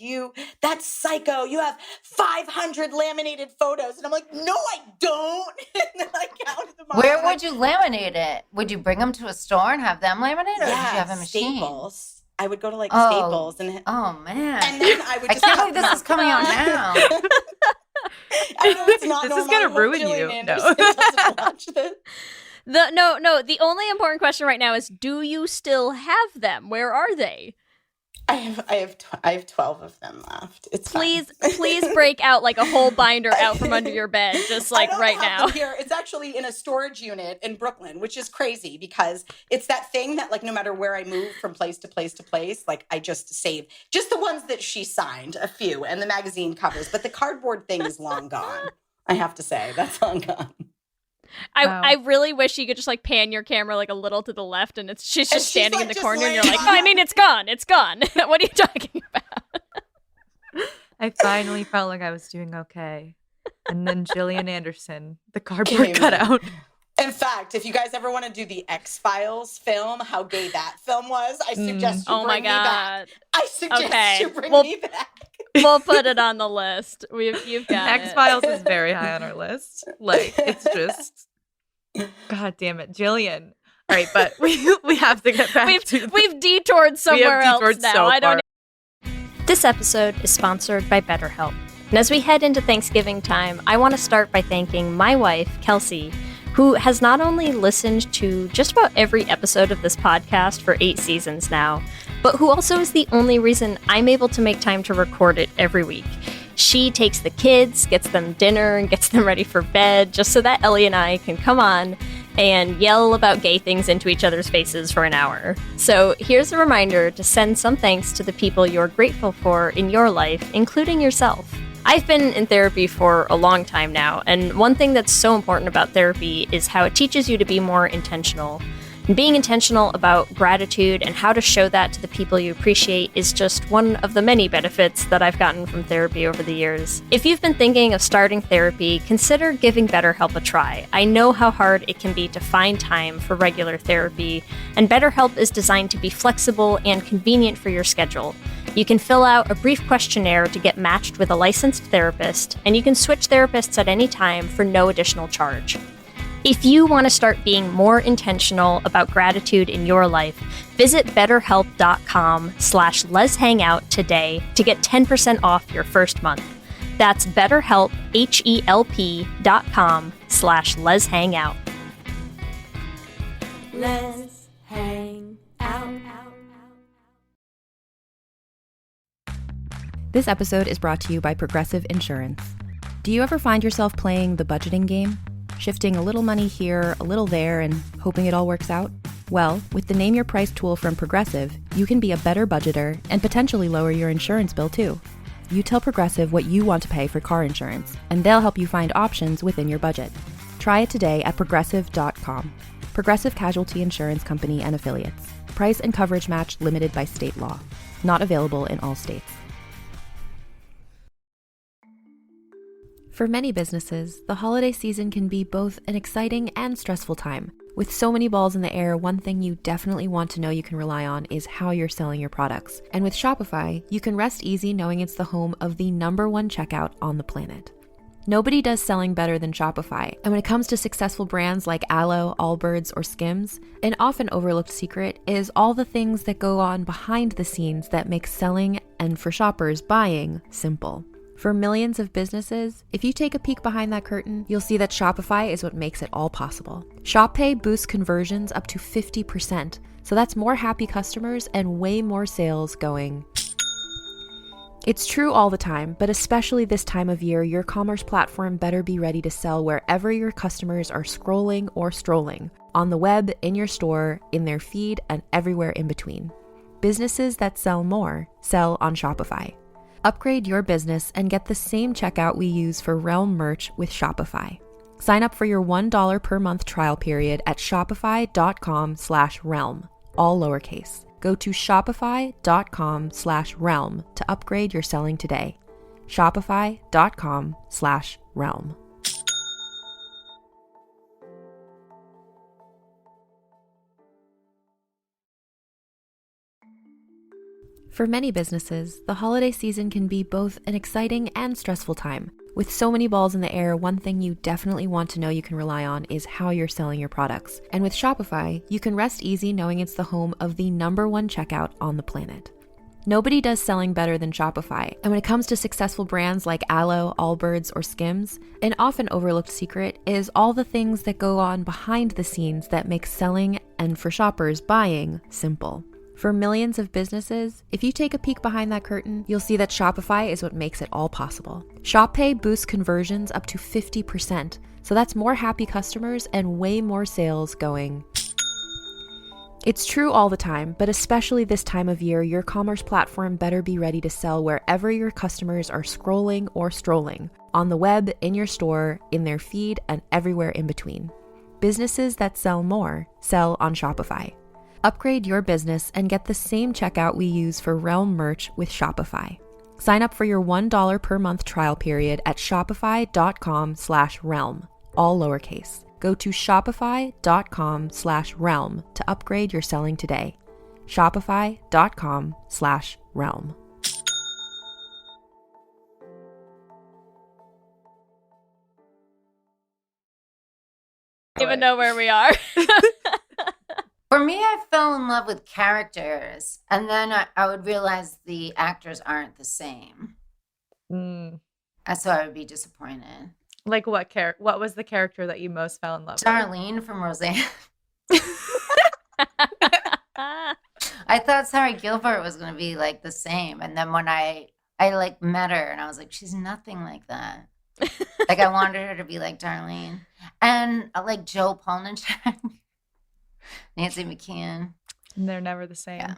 Speaker 9: that's psycho. You have 500 laminated photos. And I'm like, no, I don't. And then I counted them all.
Speaker 10: Where would you laminate it? Would you bring them to a store and have them laminate, or did you have a machine?
Speaker 9: Staples. I would go to like Staples. And
Speaker 10: man.
Speaker 9: And then I would
Speaker 10: I
Speaker 9: just
Speaker 10: can't believe this is coming out now.
Speaker 9: I know it's not
Speaker 11: This is
Speaker 9: normal.
Speaker 11: gonna
Speaker 9: I hope
Speaker 11: ruin
Speaker 9: Gillian
Speaker 11: you.
Speaker 9: Anderson
Speaker 11: No.
Speaker 9: doesn't watch this.
Speaker 8: No. The only important question right now is, do you still have them? Where are they?
Speaker 9: I have 12 of them left. It's
Speaker 8: Please
Speaker 9: fine.
Speaker 8: break out like a whole binder out from under your bed, just like
Speaker 9: I don't
Speaker 8: right
Speaker 9: have
Speaker 8: now.
Speaker 9: them here. It's actually in a storage unit in Brooklyn, which is crazy because it's that thing that like no matter where I move from place to place to place, like I just save just the ones that she signed, a few, and the magazine covers. But the cardboard thing is long gone. I have to say, that's long gone.
Speaker 8: I really wish you could just like pan your camera like a little to the left, and she's just standing
Speaker 9: like,
Speaker 8: in the
Speaker 9: just
Speaker 8: corner, and you're
Speaker 9: laying
Speaker 8: like,
Speaker 9: on
Speaker 8: oh, I mean, it's gone. What are you talking about?
Speaker 11: I finally felt like I was doing okay. And then Gillian Anderson, the cardboard cutout.
Speaker 9: In fact, if you guys ever want to do the X-Files film, how gay that film was, I suggest you bring me back. I suggest you bring me back.
Speaker 8: We'll put it on the list. You've got
Speaker 11: X-Files is very high on our list. Like, it's just, God damn it, Jillian. All right, but we have to get back
Speaker 8: we've detoured somewhere else now.
Speaker 11: So
Speaker 8: I don't.
Speaker 11: far.
Speaker 8: This episode is sponsored by BetterHelp. And as we head into Thanksgiving time, I want to start by thanking my wife, Kelsey, who has not only listened to just about every episode of this podcast for 8 seasons now, but who also is the only reason I'm able to make time to record it every week. She takes the kids, gets them dinner, and gets them ready for bed, just so that Ellie and I can come on and yell about gay things into each other's faces for an hour. So here's a reminder to send some thanks to the people you're grateful for in your life, including yourself. I've been in therapy for a long time now, and one thing that's so important about therapy is how it teaches you to be more intentional. And being intentional about gratitude and how to show that to the people you appreciate is just one of the many benefits that I've gotten from therapy over the years. If you've been thinking of starting therapy, consider giving BetterHelp a try. I know how hard it can be to find time for regular therapy, and BetterHelp is designed to be flexible and convenient for your schedule. You can fill out a brief questionnaire to get matched with a licensed therapist, and you can switch therapists at any time for no additional charge. If you want to start being more intentional about gratitude in your life, visit betterhelp.com/letshangout today to get 10% off your first month. That's BetterHelp, HELP.com/letshangout.
Speaker 6: Let's hang out.
Speaker 12: This episode is brought to you by Progressive Insurance. Do you ever find yourself playing the budgeting game? Shifting a little money here, a little there, and hoping it all works out? Well, with the Name Your Price tool from Progressive, you can be a better budgeter and potentially lower your insurance bill too. You tell Progressive what you want to pay for car insurance, and they'll help you find options within your budget. Try it today at Progressive.com. Progressive Casualty Insurance Company and Affiliates. Price and coverage match limited by state law. Not available in all states. For many businesses, the holiday season can be both an exciting and stressful time. With so many balls in the air, one thing you definitely want to know you can rely on is how you're selling your products. And with Shopify, you can rest easy knowing it's the home of the #1 checkout on the planet. Nobody does selling better than Shopify. And when it comes to successful brands like Aloe, Allbirds, or Skims, an often overlooked secret is all the things that go on behind the scenes that make selling and, for shoppers, buying simple. For millions of businesses, if you take a peek behind that curtain, you'll see that Shopify is what makes it all possible. Shop Pay boosts conversions up to 50%, so that's more happy customers and way more sales going. It's true all the time, but especially this time of year, your commerce platform better be ready to sell wherever your customers are scrolling or strolling, on the web, in your store, in their feed, and everywhere in between. Businesses that sell more sell on Shopify. Upgrade your business and get the same checkout we use for Realm merch with Shopify. Sign up for your $1 per month trial period at shopify.com/realm, all lowercase. Go to shopify.com/realm to upgrade your selling today. Shopify.com/realm. For many businesses, the holiday season can be both an exciting and stressful time. With so many balls in the air, one thing you definitely want to know you can rely on is how you're selling your products. And with Shopify, you can rest easy knowing it's the home of the #1 checkout on the planet. Nobody does selling better than Shopify. And when it comes to successful brands like Aloe, Allbirds, or Skims, an often overlooked secret is all the things that go on behind the scenes that make selling and, for shoppers, buying simple. For millions of businesses, if you take a peek behind that curtain, you'll see that Shopify is what makes it all possible. Shop Pay boosts conversions up to 50%, so that's more happy customers and way more sales going. It's true all the time, but especially this time of year, your commerce platform better be ready to sell wherever your customers are scrolling or strolling, on the web, in your store, in their feed, and everywhere in between. Businesses that sell more sell on Shopify. Upgrade your business and get the same checkout we use for Realm merch with Shopify. Sign up for your $1 per month trial period at shopify.com/realm, all lowercase. Go to shopify.com/realm to upgrade your selling today. Shopify.com/realm.
Speaker 8: I don't even know where we are.
Speaker 10: For me, I fell in love with characters, and then I would realize the actors aren't the same. And so I would be disappointed.
Speaker 11: Like what was the character that you most fell in love with?
Speaker 10: Darlene from Roseanne. I thought Sarah Gilbert was going to be like the same. And then when I like met her and I was like, she's nothing like that. Like I wanted her to be like Darlene. And like Joe Polnicek. Nancy McKeon.
Speaker 11: And they're never the same.
Speaker 10: Yeah.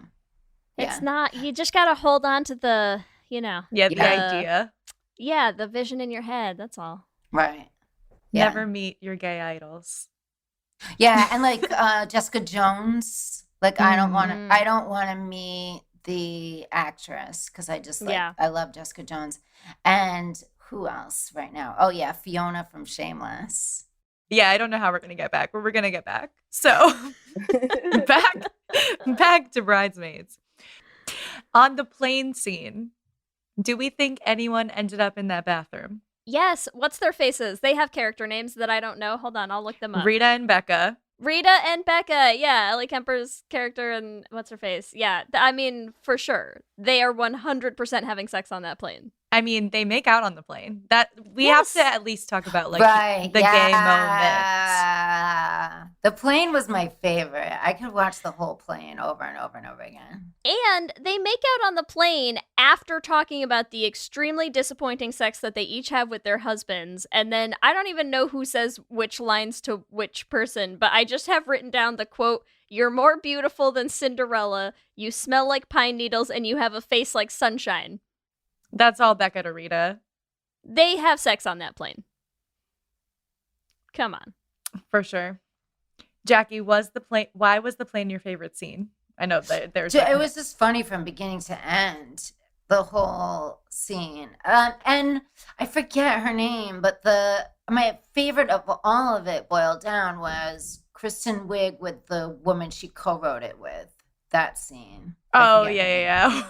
Speaker 8: It's not, you just got to hold on to the, the
Speaker 11: idea.
Speaker 8: Yeah, the vision in your head. That's all.
Speaker 10: Right. Yeah.
Speaker 11: Never meet your gay idols.
Speaker 10: Yeah. And like Jessica Jones, like I don't want to meet the actress because I just I love Jessica Jones. And who else right now? Oh yeah, Fiona from Shameless.
Speaker 11: Yeah, I don't know how we're going to get back, but we're going to get back. So back to Bridesmaids. On the plane scene, do we think anyone ended up in that bathroom?
Speaker 8: Yes. What's their faces? They have character names that I don't know. Hold on, I'll look them up.
Speaker 11: Rita and Becca.
Speaker 8: Yeah. Ellie Kemper's character and what's her face? Yeah. I mean, for sure. They are 100% having sex on that plane.
Speaker 11: I mean, they make out on the plane. That we have to at least talk about the gay moment.
Speaker 10: The plane was my favorite. I could watch the whole plane over and over and over again.
Speaker 8: And they make out on the plane after talking about the extremely disappointing sex that they each have with their husbands. And then I don't even know who says which lines to which person, but I just have written down the quote, "You're more beautiful than Cinderella, you smell like pine needles, and you have a face like sunshine."
Speaker 11: That's all Becca to Rita.
Speaker 8: They have sex on that plane. Come on.
Speaker 11: For sure. Jackie, why was the plane your favorite scene? I know that there's...
Speaker 10: It was just funny from beginning to end, the whole scene. And I forget her name, but my favorite of all of it boiled down was Kristen Wiig with the woman she co-wrote it with. That scene.
Speaker 11: Oh, yeah.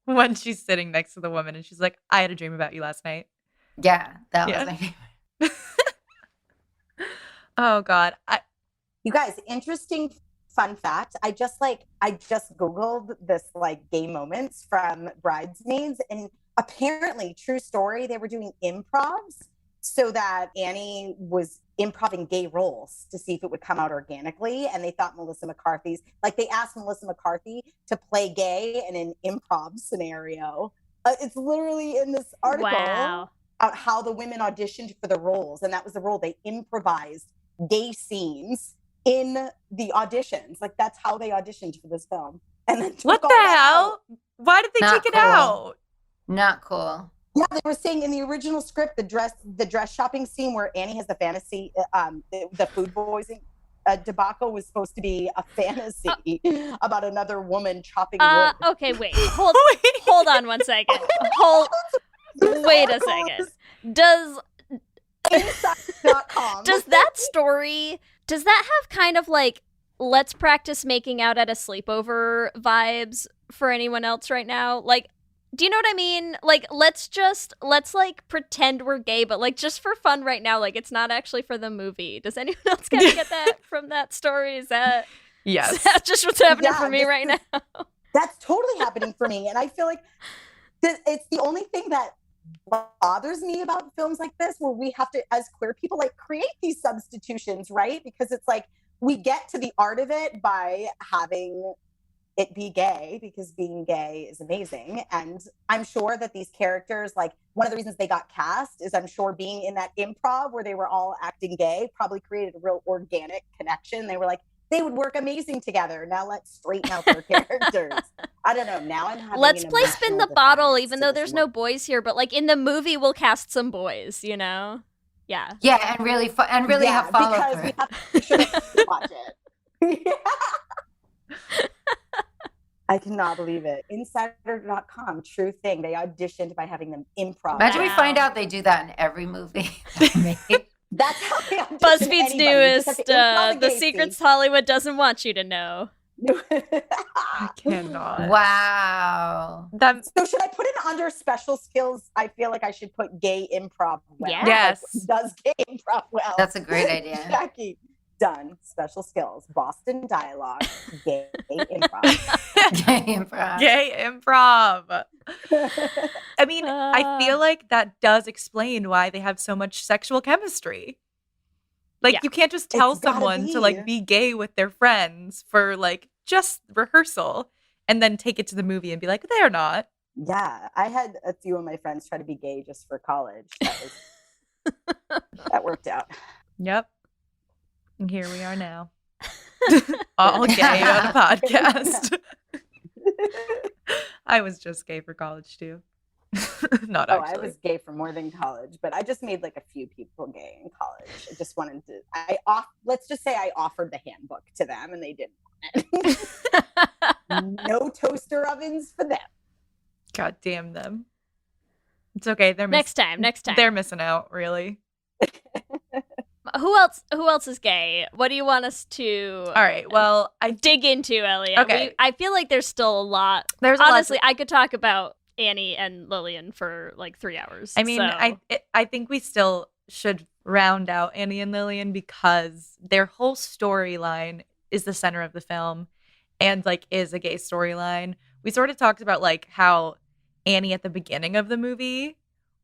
Speaker 11: When she's sitting next to the woman and she's like, I had a dream about you last night.
Speaker 10: Yeah, that was my favorite.
Speaker 11: Oh, God.
Speaker 9: You guys, interesting fun fact. I just Googled this like gay moments from Bridesmaids, and apparently, true story, they were doing improvs so that Annie was improving gay roles to see if it would come out organically. And they thought they asked Melissa McCarthy to play gay in an improv scenario. It's literally in this article
Speaker 8: Wow.
Speaker 9: about how the women auditioned for the roles. And that was the role. They improvised gay scenes in the auditions. Like, that's how they auditioned for this film. And then
Speaker 11: What the hell? Why did they
Speaker 10: Not
Speaker 11: take it
Speaker 10: cool.
Speaker 11: out?
Speaker 10: Not cool.
Speaker 9: Yeah, they were saying in the original script, the dress shopping scene where Annie has the fantasy, the food poisoning debacle was supposed to be a fantasy about another woman chopping wood.
Speaker 8: Okay, wait. Hold on one second. Wait a second. Does
Speaker 9: Inside.com.
Speaker 8: does that story, does that have kind of like, let's practice making out at a sleepover vibes for anyone else right now? Like, do you know what I mean? Like, let's like pretend we're gay, but like just for fun right now. Like, it's not actually for the movie. Does anyone else kind of get that from that story? Is that just what's happening for me right now?
Speaker 9: That's totally happening for me. And I feel like it's the only thing that bothers me about films like this, where we have to, as queer people, like create these substitutions, right? Because it's like we get to the art of it by having it be gay, because being gay is amazing. And I'm sure that these characters, like, one of the reasons they got cast is, I'm sure, being in that improv where they were all acting gay probably created a real organic connection. They were like, they would work amazing together. Now let's straighten out their characters. I don't know. Now I'm having
Speaker 8: Let's
Speaker 9: an
Speaker 8: play spin the
Speaker 9: emotional
Speaker 8: bottle,
Speaker 9: defense
Speaker 8: even
Speaker 9: to
Speaker 8: though
Speaker 9: this
Speaker 8: there's
Speaker 9: one.
Speaker 8: no boys here. But like in the movie, we'll cast some boys. You know? Yeah.
Speaker 10: Yeah, and really have follow
Speaker 9: because
Speaker 10: through.
Speaker 9: we have to make sure that we watch it. I cannot believe it. Insider.com, true thing. They auditioned by having them improv.
Speaker 10: Imagine we find out they do that in every movie.
Speaker 9: That's how they audition
Speaker 8: BuzzFeed's
Speaker 9: anybody. You just have
Speaker 8: newest,
Speaker 9: to improv
Speaker 8: The
Speaker 9: gay
Speaker 8: Secrets
Speaker 9: scene.
Speaker 8: Hollywood doesn't want you to know.
Speaker 11: I cannot.
Speaker 10: Wow.
Speaker 9: So should I put in under special skills? I feel like I should put gay improv well.
Speaker 8: Yeah.
Speaker 11: Yes.
Speaker 9: Like, does gay improv well?
Speaker 10: That's a great idea.
Speaker 9: Jackie, done. Special skills. Boston dialogue. Gay improv.
Speaker 10: Gay improv.
Speaker 11: Gay improv. I mean, I feel like that does explain why they have so much sexual chemistry. Like,
Speaker 8: Yeah.
Speaker 11: you can't just tell
Speaker 9: It's gotta
Speaker 11: someone to
Speaker 9: be.
Speaker 11: like be gay with their friends for like just rehearsal and then take it to the movie and be like, they're not.
Speaker 9: Yeah, I had a few of my friends try to be gay just for college. That worked out.
Speaker 11: Yep. And here we are now. All gay on a podcast. I was just gay for college too. Not
Speaker 9: Oh,
Speaker 11: actually.
Speaker 9: I was gay for more than college, but I just made like a few people gay in college. I just wanted to. Let's just say I offered the handbook to them, and they didn't want it. No toaster ovens for them.
Speaker 11: God damn them. It's okay. They're
Speaker 8: Next time.
Speaker 11: They're missing out, really.
Speaker 8: Who else is gay? What do you want us to
Speaker 11: All right. Well, I
Speaker 8: dig into, Elliot?
Speaker 11: Okay.
Speaker 8: I feel like there's still a lot.
Speaker 11: There's a lot
Speaker 8: Honestly, I could talk about Annie and Lillian for like 3 hours.
Speaker 11: I mean,
Speaker 8: so.
Speaker 11: I think we still should round out Annie and Lillian because their whole storyline is the center of the film and like is a gay storyline. We sort of talked about like how Annie at the beginning of the movie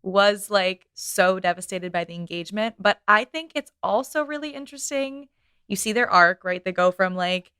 Speaker 11: was like so devastated by the engagement, but I think it's also really interesting. You see their arc, right? They go from like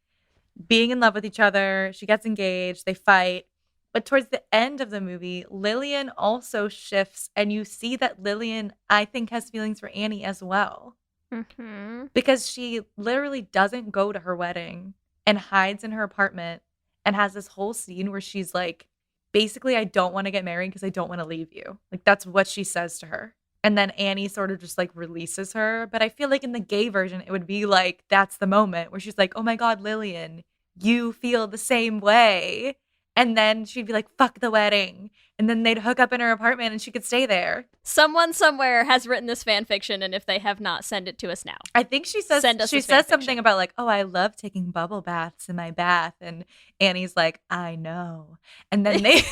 Speaker 11: being in love with each other, she gets engaged, they fight. But towards the end of the movie, Lillian also shifts, and you see that Lillian, I think, has feelings for Annie as well.
Speaker 8: Mm-hmm.
Speaker 11: Because she literally doesn't go to her wedding and hides in her apartment and has this whole scene where she's like, basically, I don't want to get married because I don't want to leave you. Like, that's what she says to her. And then Annie sort of just like releases her. But I feel like in the gay version, it would be like, that's the moment where she's like, oh my God, Lillian, you feel the same way. And then she'd be like, fuck the wedding. And then they'd hook up in her apartment and she could stay there.
Speaker 8: Someone somewhere has written this fan fiction, and if they have not, send it to us now.
Speaker 11: I think she says
Speaker 8: Send us
Speaker 11: she
Speaker 8: this fan
Speaker 11: says something
Speaker 8: fiction.
Speaker 11: about like, oh, I love taking bubble baths in my bath. And Annie's like, I know. And then they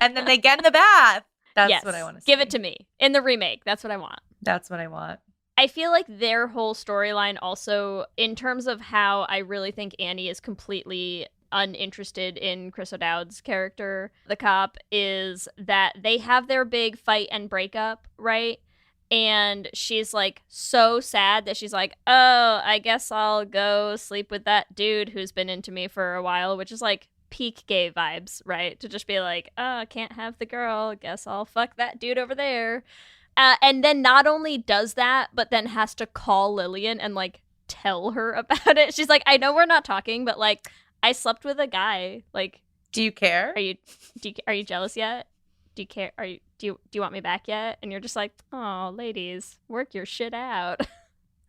Speaker 11: and then they get in the bath. That's
Speaker 8: Yes.
Speaker 11: what I want to see.
Speaker 8: Give it to me. In the remake. That's what I want.
Speaker 11: That's what I want.
Speaker 8: I feel like their whole storyline also, in terms of how I really think Annie is completely uninterested in Chris O'Dowd's character, the cop, is that they have their big fight and breakup, right? And she's like so sad that she's like, oh, I guess I'll go sleep with that dude who's been into me for a while, which is like peak gay vibes, right? To just be like, oh, I can't have the girl. Guess I'll fuck that dude over there. And then not only does that, but then has to call Lillian and like tell her about it. She's like, I know we're not talking, but like I slept with a guy. Like,
Speaker 11: do you care?
Speaker 8: Are you jealous yet? Do you care? Do you want me back yet? And you're just like, oh, ladies, work your shit out.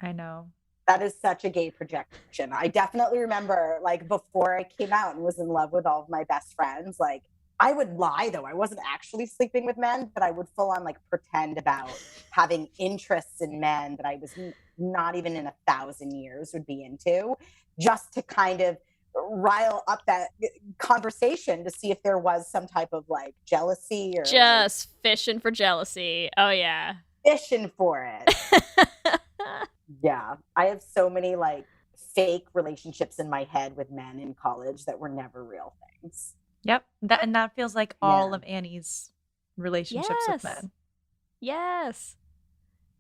Speaker 11: I know.
Speaker 9: That is such a gay projection. I definitely remember, like, before I came out and was in love with all of my best friends, like, I would lie, though. I wasn't actually sleeping with men, but I would full on, like, pretend about having interests in men that I was not even in 1,000 years would be into, just to kind of rile up that conversation to see if there was some type of like jealousy or
Speaker 8: just like, fishing for jealousy. Oh yeah,
Speaker 9: fishing for it. Yeah, I have so many like fake relationships in my head with men in college that were never real things.
Speaker 11: Yep, that feels like all of Annie's relationships with men.
Speaker 8: Yes.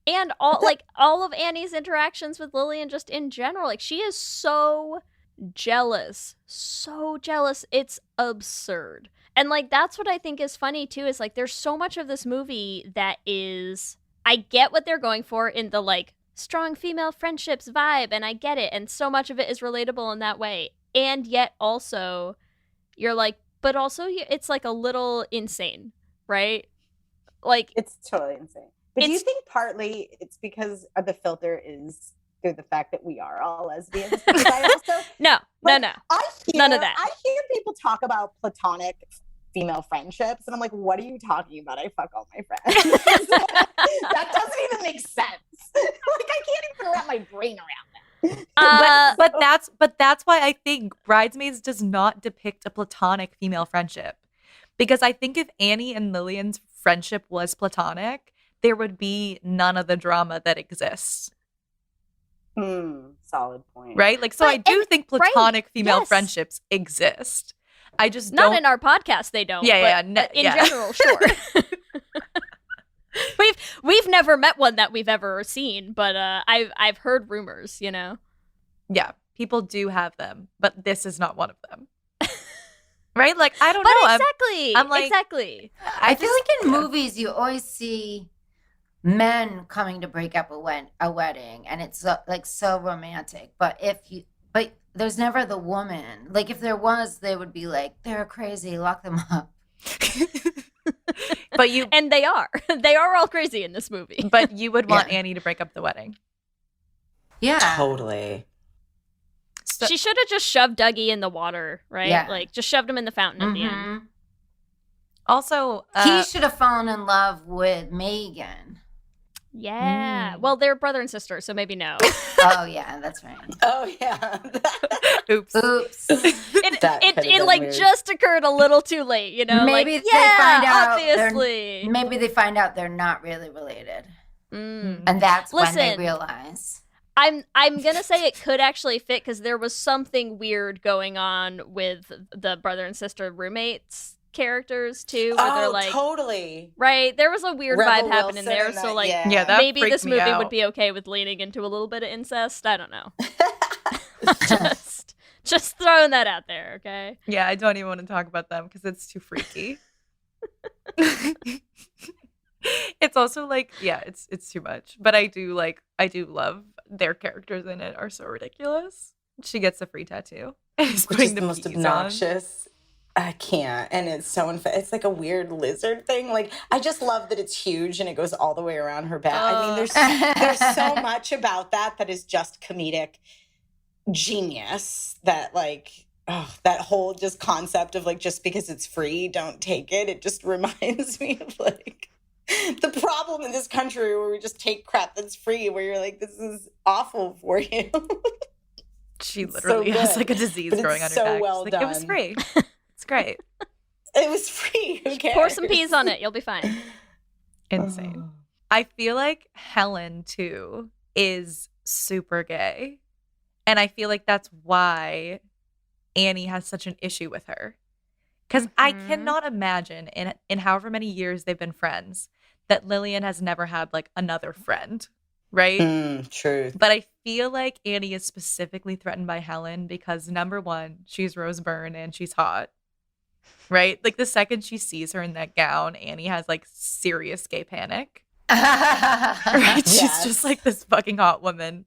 Speaker 8: And all of Annie's interactions with Lillian just in general, like she is so jealous, it's absurd. And like that's what I think is funny too, is like there's so much of this movie that is, I get what they're going for in the like strong female friendships vibe, and I get it, and so much of it is relatable in that way, and yet also you're like, but also it's like a little insane, right? Like
Speaker 9: it's totally insane. But do you think partly it's because of the filter is through the fact that we are all lesbians? Because I also
Speaker 8: no. None of that.
Speaker 9: I hear people talk about platonic female friendships, and I'm like, what are you talking about? I fuck all my friends. That doesn't even make sense. Like I can't even wrap my brain around that.
Speaker 11: But that's why I think Bridesmaids does not depict a platonic female friendship, because I think if Annie and Lillian's friendship was platonic, there would be none of the drama that exists.
Speaker 9: Solid point.
Speaker 11: Right? Like, so I do think platonic female friendships exist. I just
Speaker 8: not in our podcast. They don't. In general, sure. we've never met one that we've ever seen, but I've heard rumors. You know.
Speaker 11: Yeah, people do have them, but this is not one of them. Right? Like I don't know.
Speaker 8: Exactly.
Speaker 11: I'm like,
Speaker 10: exactly. I feel like in movies you always see men coming to break up a wedding, and it's like so romantic. But there's never the woman. Like if there was, they would be like, they're crazy, lock them up.
Speaker 8: And they are all crazy in this movie.
Speaker 11: But you would want Annie to break up the wedding.
Speaker 10: Yeah,
Speaker 9: totally.
Speaker 8: So, she should have just shoved Dougie in the water, right?
Speaker 10: Yeah.
Speaker 8: Like just shoved him in the fountain at the end.
Speaker 11: Also,
Speaker 10: he should have fallen in love with Megan.
Speaker 8: Yeah. Well, they're brother and sister, so maybe no.
Speaker 10: Oh yeah, that's right.
Speaker 9: Oh yeah.
Speaker 11: Oops.
Speaker 8: It like weird. Just occurred a little too late, you know.
Speaker 10: Maybe
Speaker 8: like,
Speaker 10: they find out.
Speaker 8: Obviously.
Speaker 10: Maybe they find out they're not really related, and that's when they realize.
Speaker 8: I'm gonna say it could actually fit because there was something weird going on with the brother and sister roommates characters too, where they're like
Speaker 9: totally
Speaker 8: right. There was a weird
Speaker 9: Rebel
Speaker 8: vibe happening there, so like
Speaker 11: that
Speaker 8: maybe this movie
Speaker 11: out.
Speaker 8: would be okay with leaning into a little bit of incest. I don't know. just throwing that out there, okay?
Speaker 11: Yeah, I don't even want to talk about them because it's too freaky. It's also like, yeah, it's too much. But I do love their characters in it are so ridiculous. She gets a free tattoo. He's putting the most
Speaker 9: obnoxious. I can't. And it's so it's like a weird lizard thing. Like I just love that it's huge and it goes all the way around her back. I mean, there's so much about that is just comedic genius that like that whole just concept of like just because it's free, don't take it. It just reminds me of like the problem in this country where we just take crap that's free, where you're like, this is awful for you.
Speaker 11: She literally has like a disease growing on her back.
Speaker 9: Well
Speaker 11: like,
Speaker 9: done.
Speaker 11: It was free. It's great.
Speaker 9: It was free. Who cares?
Speaker 8: Pour some peas on it. You'll be fine.
Speaker 11: Insane. I feel like Helen, too, is super gay. And I feel like that's why Annie has such an issue with her. Because I cannot imagine in however many years they've been friends that Lillian has never had like another friend, right?
Speaker 9: True.
Speaker 11: But I feel like Annie is specifically threatened by Helen because number one, she's Rose Byrne and she's hot, right? Like the second she sees her in that gown, Annie has like serious gay panic. Right? She's just like, this fucking hot woman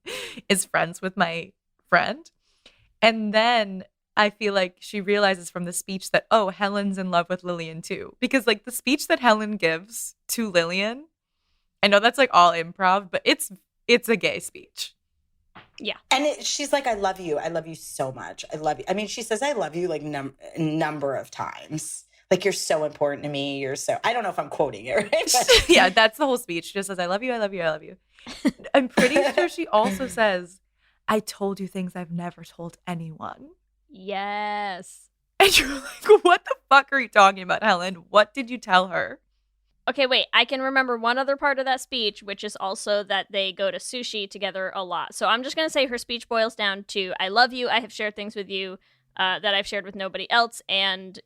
Speaker 11: is friends with my friend. And then I feel like she realizes from the speech that, oh, Helen's in love with Lillian too. Because like the speech that Helen gives to Lillian, I know that's like all improv, but it's a gay speech.
Speaker 8: Yeah.
Speaker 9: And she's like, I love you so much. I love you. I mean, she says, I love you like a number of times. Like, you're so important to me. You're so, I don't know if I'm quoting it, right? But
Speaker 11: Yeah, that's the whole speech. She just says, I love you, I love you, I love you. I'm pretty sure she also says, I told you things I've never told anyone.
Speaker 8: Yes.
Speaker 11: And you're like, what the fuck are you talking about, Helen? What did you tell her?
Speaker 8: Okay, wait. I can remember one other part of that speech, which is also that they go to sushi together a lot. So I'm just going to say her speech boils down to, I love you, I have shared things with you that I've shared with nobody else, and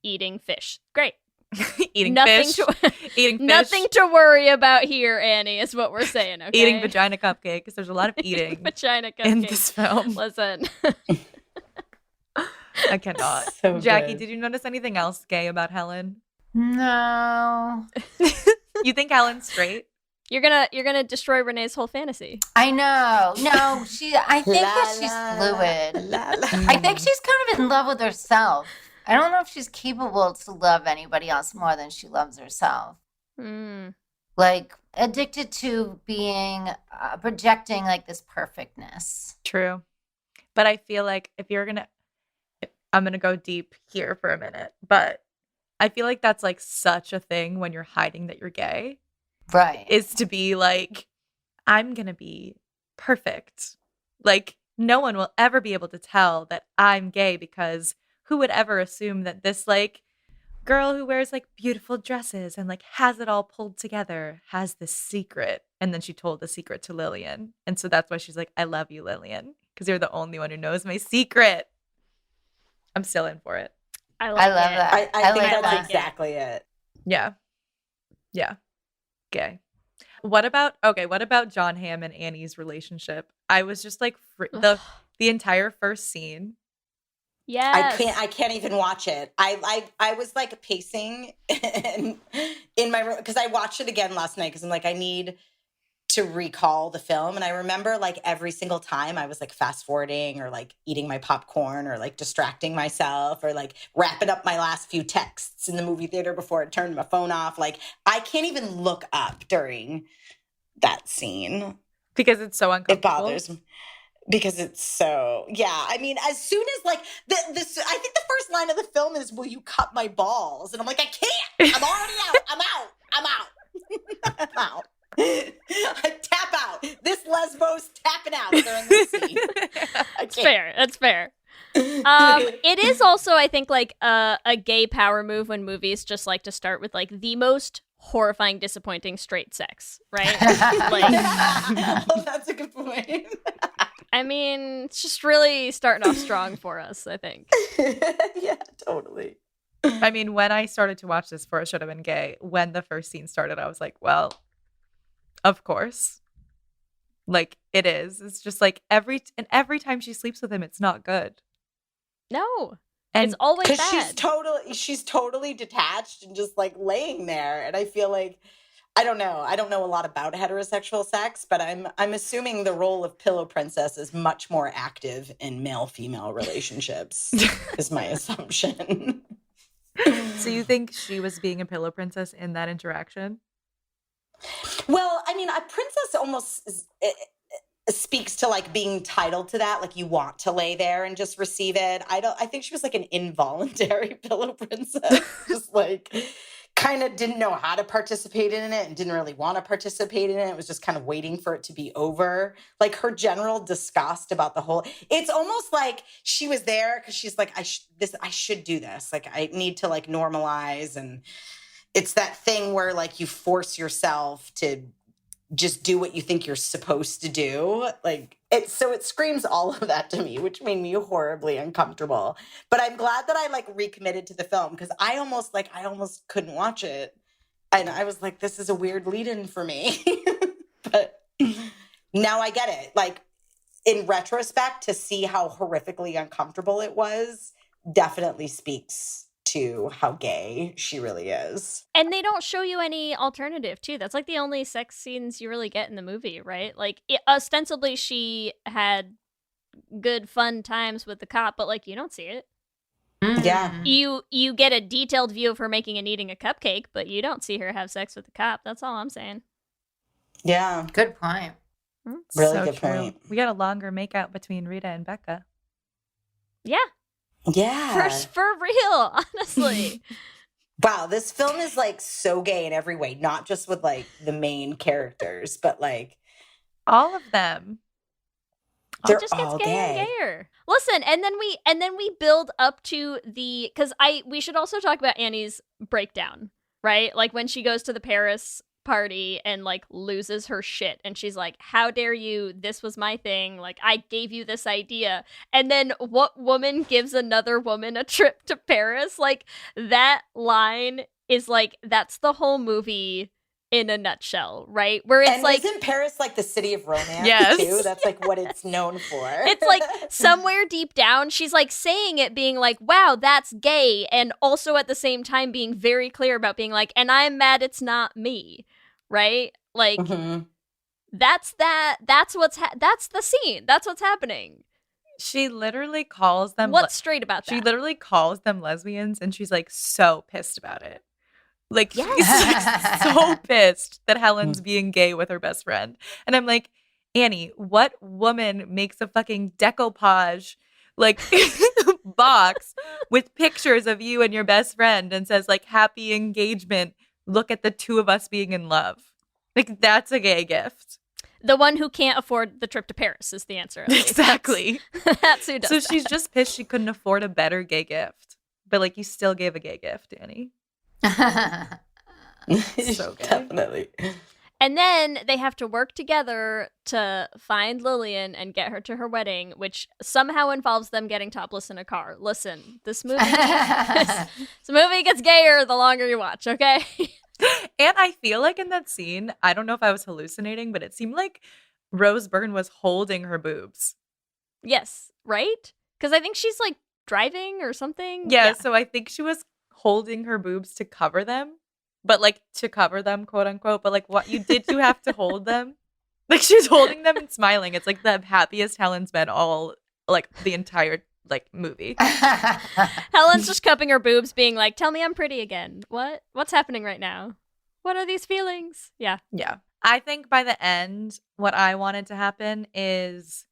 Speaker 8: eating fish. Great.
Speaker 11: Eating
Speaker 8: nothing
Speaker 11: fish.
Speaker 8: Eating fish. Nothing to worry about here, Annie, is what we're saying, okay?
Speaker 11: Eating vagina cupcake, because there's a lot of eating
Speaker 8: vagina cupcake
Speaker 11: in this film.
Speaker 8: Listen.
Speaker 11: I cannot.
Speaker 9: So
Speaker 11: Jackie,
Speaker 9: good.
Speaker 11: did you notice anything else gay about Helen?
Speaker 10: No.
Speaker 11: You think Helen's straight?
Speaker 8: You're gonna destroy Renee's whole fantasy.
Speaker 10: I know. No, I think that she's fluid. I think she's kind of in love with herself. I don't know if she's capable to love anybody else more than she loves herself. Like, addicted to being, projecting like this perfectness.
Speaker 11: True. But I feel like I'm going to go deep here for a minute, but I feel like that's like such a thing when you're hiding that you're gay.
Speaker 10: Right.
Speaker 11: Is to be like, I'm going to be perfect. Like, no one will ever be able to tell that I'm gay, because who would ever assume that this like girl who wears like beautiful dresses and like has it all pulled together has this secret? And then she told the secret to Lillian. And so that's why she's like, I love you, Lillian, because you're the only one who knows my secret. I'm still in for it.
Speaker 8: I love
Speaker 10: that.
Speaker 9: I think
Speaker 10: like
Speaker 9: that's
Speaker 10: that.
Speaker 9: exactly it.
Speaker 11: Yeah. Yeah. Gay. What about John Hamm and Annie's relationship? I was just like the entire first scene.
Speaker 8: Yes.
Speaker 9: I can't even watch it. I was like pacing in my room because I watched it again last night because I'm like, I need to recall the film. And I remember like every single time I was like fast forwarding or like eating my popcorn or like distracting myself or like wrapping up my last few texts in the movie theater before I turned my phone off. Like, I can't even look up during that scene.
Speaker 11: Because it's so uncomfortable.
Speaker 9: It bothers me. Because it's so, yeah. I mean, as soon as like I think the first line of the film is, will you cut my balls? And I'm like, I can't. I'm already out. I'm out. I'm out. I tap out. This Lesbo's tapping out during this scene.
Speaker 8: That's fair. That's fair. It is also, I think, like a gay power move when movies just like to start with like the most horrifying, disappointing straight sex, right?
Speaker 9: Oh, that's a good point.
Speaker 8: I mean, it's just really starting off strong for us, I think.
Speaker 9: Yeah, totally.
Speaker 11: I mean, when I started to watch this for It Should Have Been Gay, when the first scene started, I was like, well, of course. Like, it is. It's just like every time she sleeps with him, it's not good.
Speaker 8: No.
Speaker 11: And
Speaker 8: it's always bad.
Speaker 9: She's totally detached and just like laying there. And I feel like, I don't know a lot about heterosexual sex, but I'm assuming the role of pillow princess is much more active in male-female relationships, is my assumption.
Speaker 11: So you think she was being a pillow princess in that interaction?
Speaker 9: Well, I mean, a princess almost speaks to like being entitled to that. Like, you want to lay there and just receive it. I think she was like an involuntary pillow princess. Just like kind of didn't know how to participate in it and didn't really want to participate in it. It was just kind of waiting for it to be over. Like, her general disgust about the whole, it's almost like she was there because she's like, I should do this. Like, I need to like normalize. And it's that thing where like you force yourself to just do what you think you're supposed to do. Like it screams all of that to me, which made me horribly uncomfortable. But I'm glad that I like recommitted to the film because I almost couldn't watch it. And I was like, this is a weird lead-in for me. But now I get it. Like in retrospect, to see how horrifically uncomfortable it was definitely speaks to how gay she really is.
Speaker 8: And they don't show you any alternative, too. That's like the only sex scenes you really get in the movie, right? Like, ostensibly she had good, fun times with the cop, but, like, you don't see it.
Speaker 9: Yeah.
Speaker 8: You get a detailed view of her making and eating a cupcake, but you don't see her have sex with the cop. That's all I'm saying.
Speaker 9: Yeah.
Speaker 10: Good point.
Speaker 9: Really
Speaker 11: So
Speaker 9: good
Speaker 11: true.
Speaker 9: point.
Speaker 11: We got a longer makeout between Rita and Becca.
Speaker 8: Yeah.
Speaker 9: Yeah.
Speaker 8: For real, honestly.
Speaker 9: Wow, this film is like so gay in every way, not just with like the main characters, but like
Speaker 11: all of them.
Speaker 9: They're
Speaker 8: it just gets
Speaker 9: all
Speaker 8: gayer
Speaker 9: gay.
Speaker 8: and gayer. Listen, and then we build up to the we should also talk about Annie's breakdown, right? Like when she goes to the Paris party and like loses her shit and she's like, how dare you, this was my thing, like I gave you this idea. And then what woman gives another woman a trip to Paris? Like that line is like, that's the whole movie in a nutshell, right? Where it's
Speaker 9: and
Speaker 8: like,
Speaker 9: isn't Paris like the city of romance
Speaker 11: Yes.
Speaker 9: too? That's like what it's known for.
Speaker 8: it's like somewhere deep down she's like saying it, being like, wow, that's gay, and also at the same time being very clear about being like, and I'm mad it's not me, right? Like that's the scene, that's what's happening.
Speaker 11: She literally calls them
Speaker 8: what's straight about that?
Speaker 11: She literally calls them lesbians and she's like so pissed about it. Like,
Speaker 8: Yes.
Speaker 11: she's like, so pissed that Helen's being gay with her best friend. And I'm like, Annie, what woman makes a fucking decoupage, like, box with pictures of you and your best friend and says, like, happy engagement, look at the two of us being in love? Like, that's a gay gift.
Speaker 8: The one who can't afford the trip to Paris is the answer.
Speaker 11: Exactly.
Speaker 8: That's who does
Speaker 11: So
Speaker 8: that.
Speaker 11: she's just pissed she couldn't afford a better gay gift. But, like, you still gave a gay gift, Annie. So gay.
Speaker 9: Definitely.
Speaker 8: And then they have to work together to find Lillian and get her to her wedding, which somehow involves them getting topless in a car. Listen, this movie gets gayer the longer you watch, okay?
Speaker 11: And I feel like in that scene, I don't know if I was hallucinating, but it seemed like Rose Byrne was holding her boobs.
Speaker 8: Yes, right? Because I think she's like driving or something.
Speaker 11: Yeah, so I think she was holding her boobs to cover them, but like to cover them, quote unquote. But like, what you have to hold them? Like she's holding them and smiling. It's like the happiest Helen's been all like the entire like movie.
Speaker 8: Helen's just cupping her boobs, being like, "Tell me I'm pretty again. What's happening right now? What are these feelings?" Yeah.
Speaker 11: I think by the end, what I wanted to happen is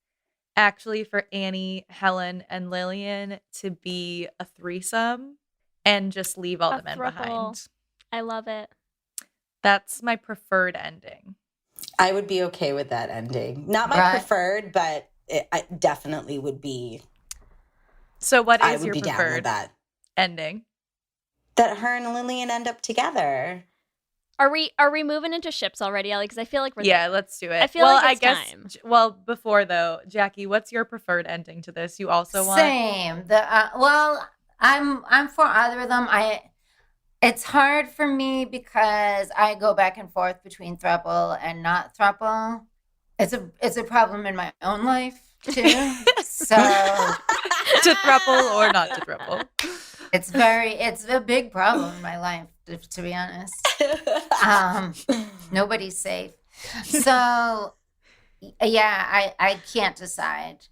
Speaker 11: actually for Annie, Helen, and Lillian to be a threesome and just leave all the men behind.
Speaker 8: I love it.
Speaker 11: That's my preferred ending.
Speaker 9: I would be okay with that ending. Not my preferred, but I definitely would be.
Speaker 11: So what
Speaker 9: I
Speaker 11: is
Speaker 9: would
Speaker 11: your
Speaker 9: be down with
Speaker 11: preferred
Speaker 9: that.
Speaker 11: ending?
Speaker 9: That her and Lillian end up together.
Speaker 8: Are we moving into ships already, Ellie? Because I feel like we're there.
Speaker 11: Let's do it.
Speaker 8: I feel like it's time.
Speaker 11: Well, before though, Jackie, what's your preferred ending to this? You also want
Speaker 10: same. I'm for either of them. It's hard for me because I go back and forth between throuple and not throuple. It's a problem in my own life too. So
Speaker 11: to throuple or not to throuple.
Speaker 10: It's a big problem in my life, to be honest. Nobody's safe. So yeah, I can't decide.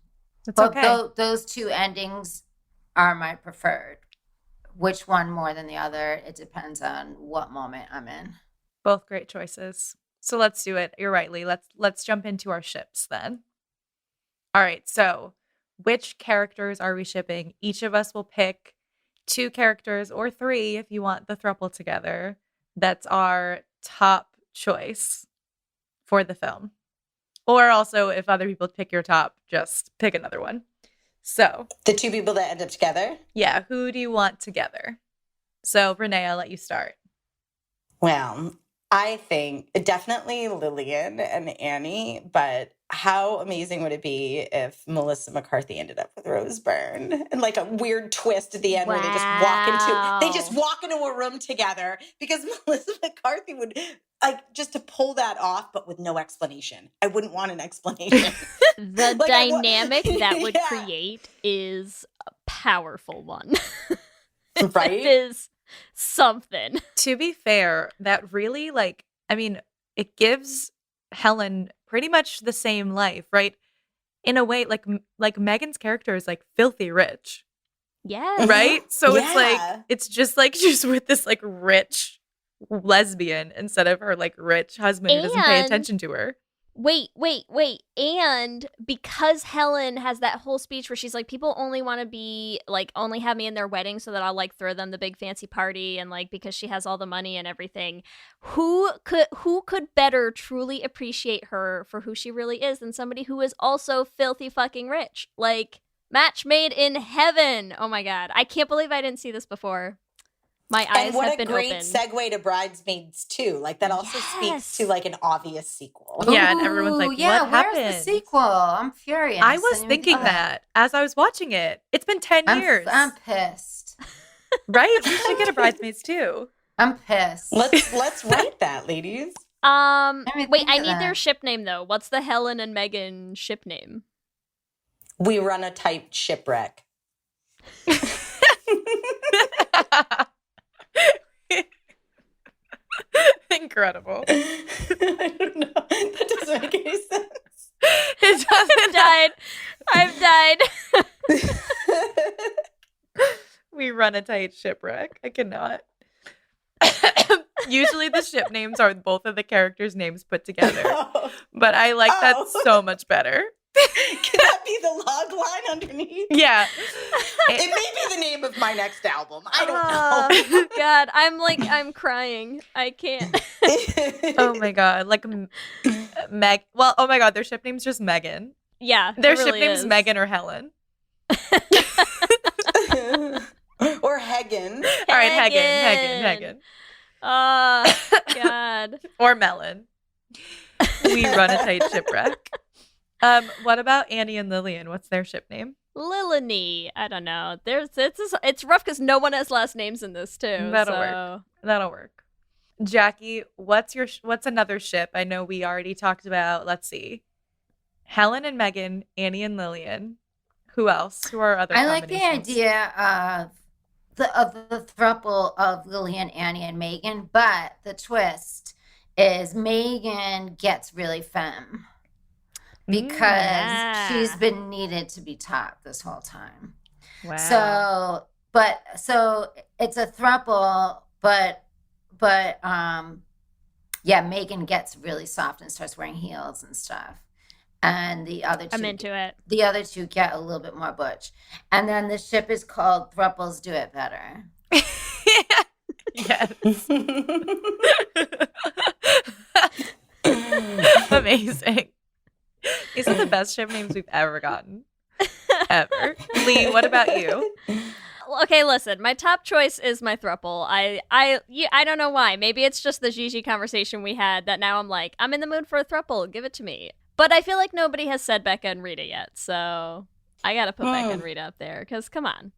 Speaker 11: But okay.
Speaker 10: Those two endings are my preferred. Which one more than the other? It depends on what moment I'm in.
Speaker 11: Both great choices. So let's do it. You're right, Lee. Let's jump into our ships then. All right. So which characters are we shipping? Each of us will pick 2 characters or 3 if you want the throuple together. That's our top choice for the film. Or also, if other people pick your top, just pick another one. So
Speaker 9: the 2 people that end up together?
Speaker 11: Yeah. Who do you want together? So Renee, I'll let you start.
Speaker 9: Well, I think definitely Lillian and Annie, but how amazing would it be if Melissa McCarthy ended up with Rose Byrne and like a weird twist at the end where they just walk into a room together because Melissa McCarthy would just to pull that off, but with no explanation. I wouldn't want an explanation.
Speaker 8: The dynamic that would create is a powerful one.
Speaker 9: Right?
Speaker 8: It is something.
Speaker 11: To be fair, that really it gives Helen pretty much the same life, right? In a way, like Megan's character is like filthy rich.
Speaker 8: Yeah.
Speaker 11: Right? So
Speaker 9: Yeah.
Speaker 11: it's just like she's with this like rich lesbian instead of her like rich husband who doesn't pay attention to her.
Speaker 8: Wait. And because Helen has that whole speech where she's like, people only want to be like, only have me in their wedding so that I'll like throw them the big fancy party. And like, because she has all the money and everything, who could better truly appreciate her for who she really is than somebody who is also filthy fucking rich? Like, match made in heaven. Oh my God. I can't believe I didn't see this before. My eyes have been opened.
Speaker 9: And what a great segue to Bridesmaids too. Like that also speaks to like an obvious sequel.
Speaker 11: Yeah, and everyone's like, what happened?
Speaker 10: Where's the sequel? I'm furious.
Speaker 11: I was thinking that as I was watching it. It's been 10 years.
Speaker 10: I'm pissed.
Speaker 11: Right? We should get a Bridesmaids too.
Speaker 10: I'm pissed.
Speaker 9: Let's write that, ladies.
Speaker 8: Wait, I need their ship name though. What's the Helen and Megan ship name?
Speaker 9: We Run a Tight Shipwreck.
Speaker 11: Incredible.
Speaker 9: I don't know. That doesn't make any sense.
Speaker 11: It doesn't.
Speaker 8: I've died.
Speaker 11: We Run a Tight Shipwreck. I cannot. Usually the ship names are both of the characters' names put together. But I like that so much better.
Speaker 9: Can that be the log line underneath?
Speaker 11: Yeah.
Speaker 9: It may be the name of my next album. I don't know.
Speaker 8: God, I'm crying. I can't.
Speaker 11: Oh my God. Like Meg. Well, oh my God. Their ship name's just Megan.
Speaker 8: Yeah.
Speaker 11: Their
Speaker 8: really
Speaker 11: ship name's
Speaker 8: is.
Speaker 11: Megan or Helen.
Speaker 9: Or Hagen.
Speaker 11: All right, Hagen.
Speaker 8: God.
Speaker 11: Or Melon. We Run a Tight Shipwreck. What about Annie and Lillian? What's their ship name?
Speaker 8: Lilany. I don't know. It's rough because no one has last names in this too.
Speaker 11: That'll work. Jackie, what's another ship? I know we already talked about. Let's see, Helen and Megan, Annie and Lillian. Who else? Who are other?
Speaker 10: I like the idea of the throuple of Lillian, Annie, and Megan, but the twist is Megan gets really femme. Because she's been needed to be top this whole time.
Speaker 11: Wow.
Speaker 10: So it's a throuple, but Megan gets really soft and starts wearing heels and stuff. And the other two,
Speaker 8: I'm into it.
Speaker 10: The other two get a little bit more butch. And then the ship is called Thruples Do It Better.
Speaker 11: Yes. Amazing. These are the best ship names we've ever gotten. Ever. Lee, what about you?
Speaker 8: Okay, listen. My top choice is my throuple. I don't know why. Maybe it's just the Gigi conversation we had that now I'm like, I'm in the mood for a throuple. Give it to me. But I feel like nobody has said Becca and Rita yet, so I gotta put Becca and Rita up there because come on,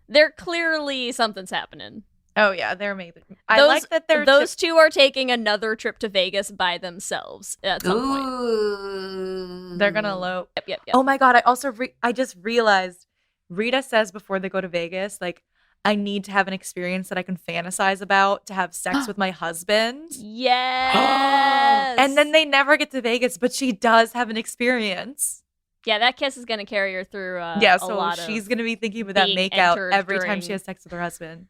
Speaker 8: they're clearly something's happening.
Speaker 11: Oh yeah, they're amazing. I like that
Speaker 8: those two are taking another trip to Vegas by themselves at some point.
Speaker 11: They're gonna elope.
Speaker 8: Yep.
Speaker 11: Oh my God! I just realized Rita says before they go to Vegas, like, I need to have an experience that I can fantasize about to have sex with my husband.
Speaker 8: Yes.
Speaker 11: And then they never get to Vegas, but she does have an experience.
Speaker 8: Yeah, that kiss is gonna carry her through.
Speaker 11: So she's gonna be thinking about that makeout every time she has sex with her husband.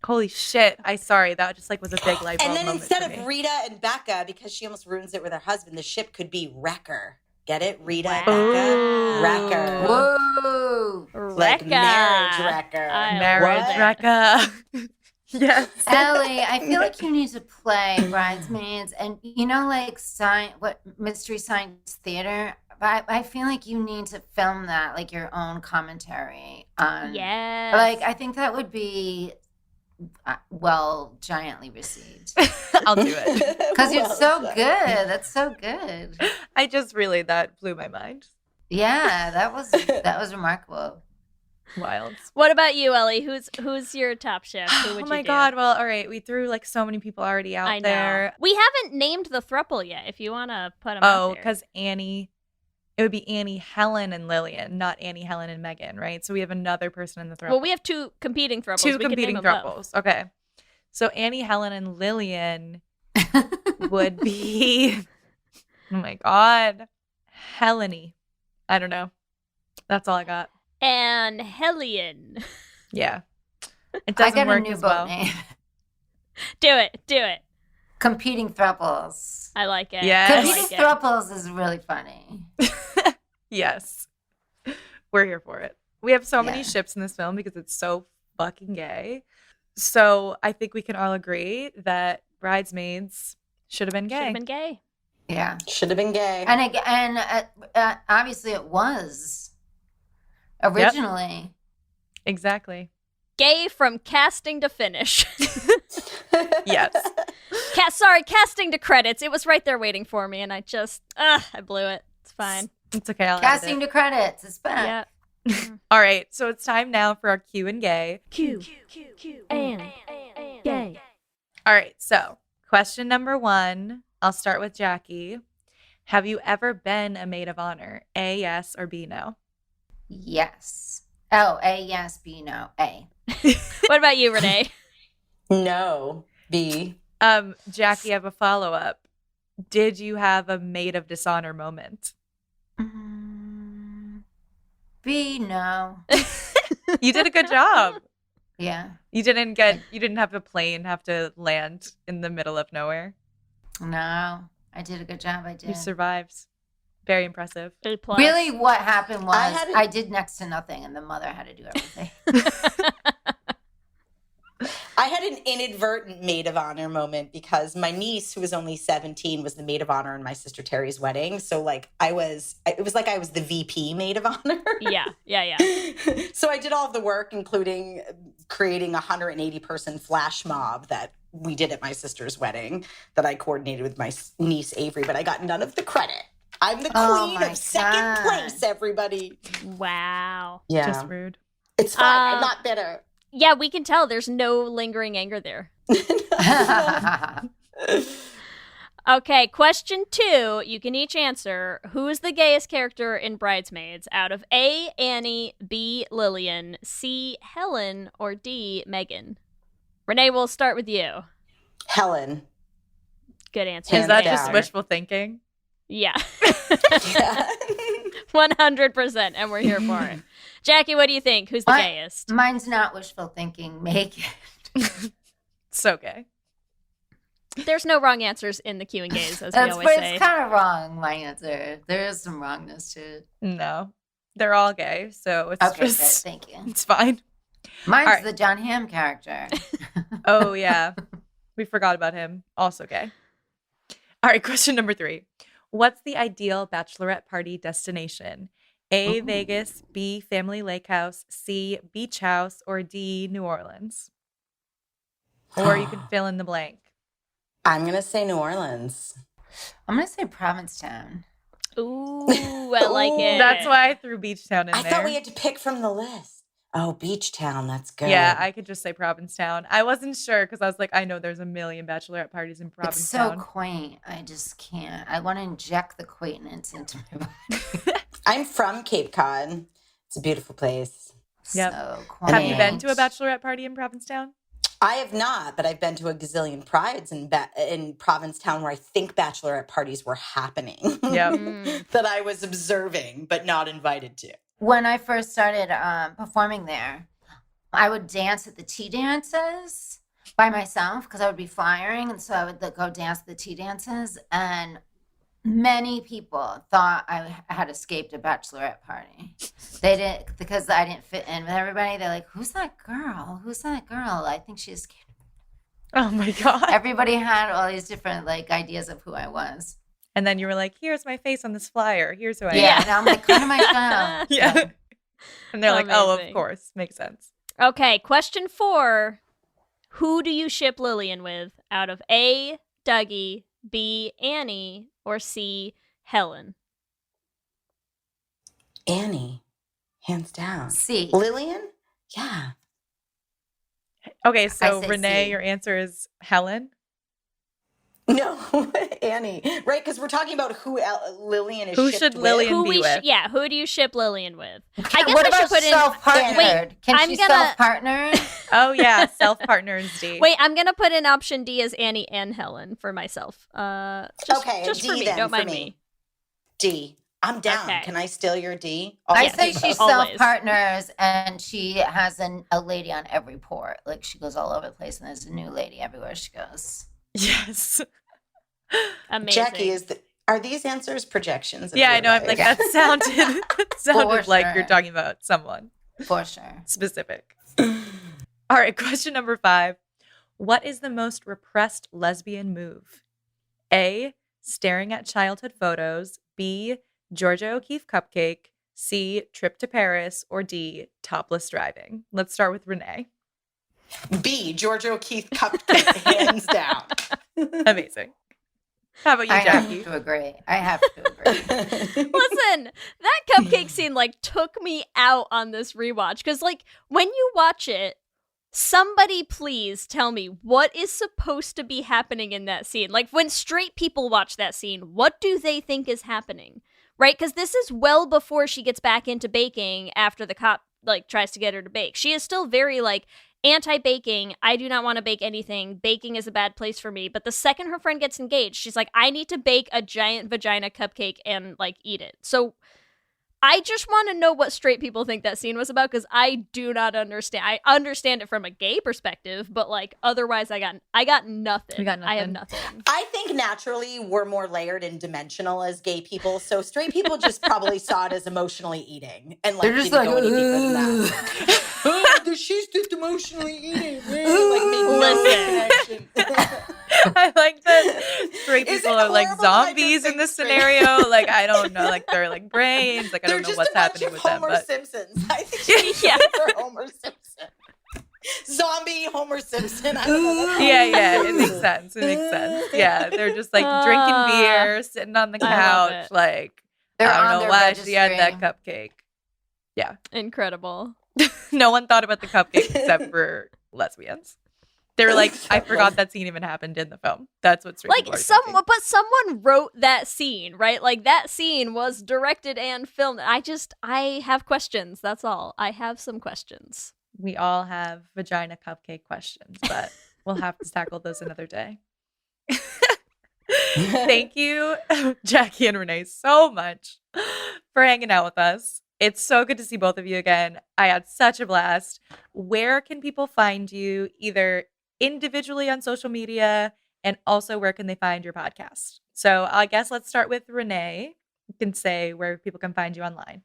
Speaker 11: Holy shit! That just like was a big light bulb
Speaker 9: And then
Speaker 11: moment
Speaker 9: instead
Speaker 11: for me.
Speaker 9: of Rita and Becca, because she almost ruins it with her husband, the ship could be Wrecker. Get it? Rita, Becca, Wrecker.
Speaker 10: Whoa!
Speaker 9: Like marriage wrecker.
Speaker 11: Marriage wrecker. Yes.
Speaker 10: Ellie, I feel like you need to play Bridesmaids, and like Mystery Science Theater. I feel like you need to film that, like your own commentary on.
Speaker 8: Yes.
Speaker 10: Like I think that would be well, giantly received.
Speaker 11: I'll do it.
Speaker 10: Because you're so good. That's so good.
Speaker 11: That blew my mind.
Speaker 10: Yeah, that was remarkable.
Speaker 11: Wild.
Speaker 8: What about you, Ellie? Who's your top chef? Who would
Speaker 11: Oh my
Speaker 8: you do?
Speaker 11: God. Well, all right. We threw like so many people already out
Speaker 8: I know.
Speaker 11: there.
Speaker 8: We haven't named the throuple yet. If you want to put them out there.
Speaker 11: Because Annie, it would be Annie, Helen, and Lillian, not Annie, Helen, and Megan, right? So we have another person in the throuple.
Speaker 8: Well, we have two competing thruples.
Speaker 11: Two
Speaker 8: We can
Speaker 11: competing
Speaker 8: name them both.
Speaker 11: thruples. Okay. So Annie, Helen, and Lillian would be, oh my God, Heleny. I don't know. That's all I got.
Speaker 8: And Hellion.
Speaker 11: Yeah. It
Speaker 10: I
Speaker 11: doesn't
Speaker 10: got a
Speaker 11: work
Speaker 10: new
Speaker 11: as
Speaker 10: boat
Speaker 11: well.
Speaker 10: name.
Speaker 8: Do it.
Speaker 10: Competing thruples.
Speaker 8: I like it.
Speaker 11: Yes.
Speaker 8: I
Speaker 10: Competing
Speaker 8: like it.
Speaker 10: thruples is really funny.
Speaker 11: Yes. We're here for it. We have so many
Speaker 10: Yeah.
Speaker 11: ships in this film because it's so fucking gay. So I think we can all agree that Bridesmaids should have been
Speaker 8: Should
Speaker 11: gay.
Speaker 8: have been gay.
Speaker 10: Yeah.
Speaker 9: Should have been gay.
Speaker 10: And obviously it was originally.
Speaker 11: Exactly.
Speaker 8: Gay from casting to finish.
Speaker 11: Yes.
Speaker 8: Casting to credits. It was right there waiting for me, and I blew it. It's fine.
Speaker 11: It's okay. I'll
Speaker 10: Casting
Speaker 11: edit
Speaker 10: to credits. It's back.
Speaker 8: Yeah.
Speaker 11: it. All right. So it's time now for our Q and gay.
Speaker 6: Q and gay.
Speaker 11: All right. So question number 1. I'll start with Jackie. Have you ever been a maid of honor? A, yes, or B, no?
Speaker 10: Yes. Oh, A, yes, B, no. A.
Speaker 8: What about you, Renee?
Speaker 9: No. B.
Speaker 11: Jackie, I have a follow-up. Did you have a maid of dishonor moment?
Speaker 10: B, no.
Speaker 11: You did a good job.
Speaker 10: Yeah.
Speaker 11: You didn't have a plane have to land in the middle of nowhere.
Speaker 10: No. I did a good job. I did.
Speaker 11: You survived. Very impressive.
Speaker 8: A+.
Speaker 10: Really, what happened was
Speaker 9: I
Speaker 10: I did next to nothing, and the mother had to do everything.
Speaker 9: I had an inadvertent maid of honor moment because my niece, who was only 17, was the maid of honor in my sister Terry's wedding. So like it was like I was the VP maid of honor.
Speaker 8: Yeah.
Speaker 9: So I did all of the work, including creating a 180 person flash mob that we did at my sister's wedding that I coordinated with my niece Avery, but I got none of the credit. I'm the queen of second place, everybody.
Speaker 8: Wow.
Speaker 9: Yeah.
Speaker 11: Just rude.
Speaker 9: It's fine. I'm not bitter.
Speaker 8: Yeah, we can tell there's no lingering anger there. Okay, question 2. You can each answer. Who is the gayest character in Bridesmaids out of A, Annie, B, Lillian, C, Helen, or D, Megan? Renee, we'll start with you.
Speaker 9: Helen.
Speaker 8: Good answer.
Speaker 11: Is that
Speaker 9: down.
Speaker 11: just wishful thinking?
Speaker 8: Yeah.
Speaker 9: Yeah.
Speaker 8: 100%, and we're here for it. Jackie, what do you think? Who's the gayest?
Speaker 10: Mine's not wishful thinking. Make it.
Speaker 11: So gay.
Speaker 8: There's no wrong answers in the Q and Gays, as we always
Speaker 10: But
Speaker 8: say.
Speaker 10: it's kind of wrong, my answer. There is some wrongness to it.
Speaker 11: No. They're all gay, so it's
Speaker 10: Okay,
Speaker 11: just
Speaker 10: good. Thank you.
Speaker 11: it's fine.
Speaker 10: Mine's
Speaker 11: All right.
Speaker 10: the John Hamm character.
Speaker 11: Oh yeah. We forgot about him. Also gay. All right, question number 3. What's the ideal bachelorette party destination? A, Vegas, B, Family Lake House, C, Beach House, or D, New Orleans? Or you can fill in the blank.
Speaker 9: I'm going to say New Orleans.
Speaker 10: I'm going to say Provincetown.
Speaker 8: Ooh, I like it.
Speaker 11: That's why I threw Beach Town in
Speaker 9: I
Speaker 11: there.
Speaker 9: thought we had to pick from the list. Oh, Beach Town. That's good.
Speaker 11: Yeah, I could just say Provincetown. I wasn't sure because I was like, I know there's a million bachelorette parties in
Speaker 10: It's so
Speaker 11: Provincetown.
Speaker 10: quaint. I just can't. I want to inject the quaintness into my body.
Speaker 9: I'm from Cape Cod. It's a beautiful place.
Speaker 11: Yep.
Speaker 10: So quaint.
Speaker 11: Have you been to a bachelorette party in Provincetown?
Speaker 9: I have not, but I've been to a gazillion prides in Provincetown where I think bachelorette parties were happening.
Speaker 11: Yep.
Speaker 9: That I was observing, but not invited to.
Speaker 10: When I first started performing there, I would dance at the tea dances by myself because I would be flyering. And so I would go dance at the tea dances. And many people thought I had escaped a bachelorette party. They didn't, because I didn't fit in with everybody. They're like, who's that girl? Who's that girl? I think she escaped.
Speaker 11: Oh my God.
Speaker 10: Everybody had all these different like ideas of who I was.
Speaker 11: And then you were like, here's my face on this flyer. Here's who I
Speaker 10: Yeah.
Speaker 11: am.
Speaker 10: And I'm like, come to my show.
Speaker 11: Yeah. And they're like, oh, of
Speaker 8: Amazing.
Speaker 11: course. Makes sense.
Speaker 8: Okay, question 4. Who do you ship Lillian with out of A, Dougie, B, Annie, or C, Helen?
Speaker 9: Annie, hands down.
Speaker 10: C.
Speaker 9: Lillian? Yeah.
Speaker 11: Okay, so
Speaker 10: say
Speaker 11: Renee,
Speaker 10: C.
Speaker 11: your answer is Helen?
Speaker 9: No, Annie. Right, because we're talking about who Lillian is
Speaker 11: Who
Speaker 9: shipped
Speaker 11: should
Speaker 9: with.
Speaker 11: Lillian be with?
Speaker 8: Who do you ship Lillian with? I guess
Speaker 10: What
Speaker 8: I
Speaker 10: about
Speaker 8: should put in.
Speaker 10: self-partnered?
Speaker 8: Wait,
Speaker 10: Can
Speaker 8: I'm
Speaker 10: she
Speaker 8: gonna-
Speaker 10: self-partner?
Speaker 11: Oh, yeah, self-partners D.
Speaker 8: Wait, I'm gonna put in option D as Annie and Helen for myself. Just
Speaker 9: D
Speaker 8: for me.
Speaker 9: then
Speaker 8: Don't
Speaker 9: for
Speaker 8: mind
Speaker 9: me.
Speaker 8: me.
Speaker 9: D. I'm down.
Speaker 8: Okay.
Speaker 9: Can I steal your D?
Speaker 10: I say she
Speaker 8: Always.
Speaker 10: self-partners and she has a lady on every port. Like she goes all over the place and there's a new lady everywhere she goes.
Speaker 11: Yes.
Speaker 8: Amazing.
Speaker 9: Jackie, are these answers projections? of
Speaker 11: Yeah, I
Speaker 9: your
Speaker 11: know. I'm
Speaker 9: life?
Speaker 11: like, that sounded
Speaker 10: For
Speaker 11: like
Speaker 10: sure.
Speaker 11: you're talking about someone
Speaker 10: For sure.
Speaker 11: specific. All right, question number 5. What is the most repressed lesbian move? A, staring at childhood photos. B, Georgia O'Keeffe cupcake. C, trip to Paris. Or D, topless driving. Let's start with Renee.
Speaker 9: B, Georgia O'Keeffe cupcake, hands down.
Speaker 11: Amazing. How about you,
Speaker 10: I
Speaker 11: Jackie?
Speaker 10: have to agree. I have to agree.
Speaker 8: Listen, that cupcake scene took me out on this rewatch because when you watch it, somebody please tell me what is supposed to be happening in that scene. When straight people watch that scene, what do they think is happening? Right? Because this is well before she gets back into baking after the cop tries to get her to bake. She is still very anti-baking. I do not want to bake anything. Baking is a bad place for me. But the second her friend gets engaged, she's like, I need to bake a giant vagina cupcake and eat it. So I just want to know what straight people think that scene was about because I do not understand. I understand it from a gay perspective, but otherwise I got nothing.
Speaker 11: We got nothing.
Speaker 8: I have nothing.
Speaker 9: I think naturally we're more layered and dimensional as gay people. So straight people just probably saw it as emotionally eating. And
Speaker 10: They're just
Speaker 9: didn't go any deeper than that. She's just emotionally eating.
Speaker 8: Listen.
Speaker 11: I like that straight
Speaker 9: Is
Speaker 11: people
Speaker 9: it
Speaker 11: are
Speaker 9: horrible
Speaker 11: zombies
Speaker 9: that I
Speaker 11: in this
Speaker 9: just think straight-
Speaker 11: scenario. I don't know. They're brains. I
Speaker 9: They're
Speaker 11: don't know
Speaker 9: just
Speaker 11: what's
Speaker 9: a bunch
Speaker 11: happening
Speaker 9: of
Speaker 11: with them.
Speaker 9: Homer
Speaker 11: But
Speaker 9: Simpsons. I think she's for Homer Simpson. Zombie Homer Simpson. I don't know.
Speaker 11: yeah, it makes sense. Yeah, they're just drinking beer, sitting on the couch.
Speaker 10: They're
Speaker 11: I
Speaker 10: on
Speaker 11: don't know
Speaker 10: their
Speaker 11: why she had that
Speaker 10: registry.
Speaker 11: cupcake. Yeah.
Speaker 8: Incredible.
Speaker 11: No one thought about the cupcake except for lesbians. They were I forgot that scene even happened in the film. That's what straight people are thinking.
Speaker 8: But someone wrote that scene, right? That scene was directed and filmed. I have questions. That's all. I have some questions.
Speaker 11: We all have vagina cupcake questions, but we'll have to tackle those another day. Thank you, Jackie and Renee, so much for hanging out with us. It's so good to see both of you again. I had such a blast. Where can people find you, either individually on social media, and also where can they find your podcast? So I guess let's start with Renee. You can say where people can find you online.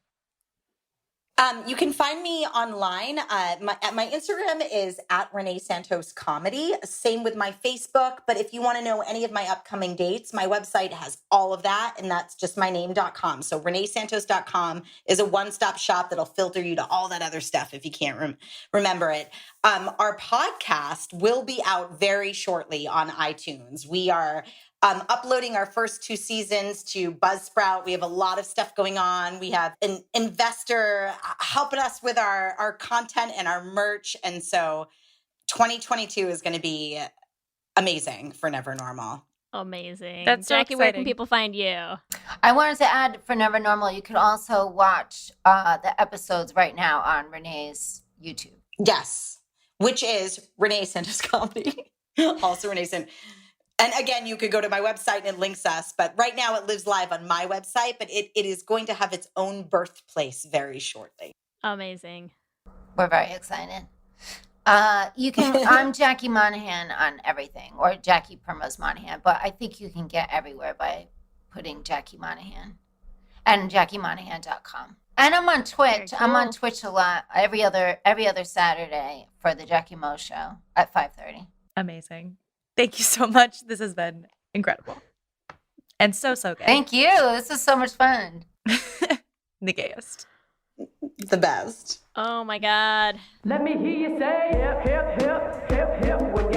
Speaker 9: You can find me online. My Instagram is at Renee Santos Comedy. Same with my Facebook. But if you want to know any of my upcoming dates, my website has all of that. And that's just my name.com. So reneesantos.com is a one-stop shop that'll filter you to all that other stuff if you can't remember it. Our podcast will be out very shortly on iTunes. We are uploading our first 2 seasons to Buzzsprout. We have a lot of stuff going on. We have an investor helping us with our content and our merch. And so 2022 is going to be amazing for Never Normal.
Speaker 8: Amazing.
Speaker 11: That's so
Speaker 8: Jackie, where can
Speaker 11: exciting.
Speaker 8: people find you?
Speaker 10: I wanted to add for Never Normal, you can also watch the episodes right now on Renee's YouTube.
Speaker 9: Yes, which is Renee Santos Comedy. Also Renee Santos. And again, you could go to my website and it links us. But right now it lives live on my website, but it is going to have its own birthplace very shortly.
Speaker 8: Amazing.
Speaker 10: We're very excited. I'm Jackie Monahan on everything, or Jackie Permos Monahan, but I think you can get everywhere by putting Jackie Monahan and JackieMonahan.com. And I'm on Twitch.
Speaker 8: Very
Speaker 10: I'm on
Speaker 8: cool.
Speaker 10: Twitch a lot every other Saturday for the Jackie Mo Show at 5:30.
Speaker 11: Amazing. Thank you so much. This has been incredible. And so gay.
Speaker 10: Thank you. This is so much fun.
Speaker 11: The gayest.
Speaker 9: The best.
Speaker 8: Oh my God.
Speaker 6: Let me hear you say hip, hip, hip, hip, hip. When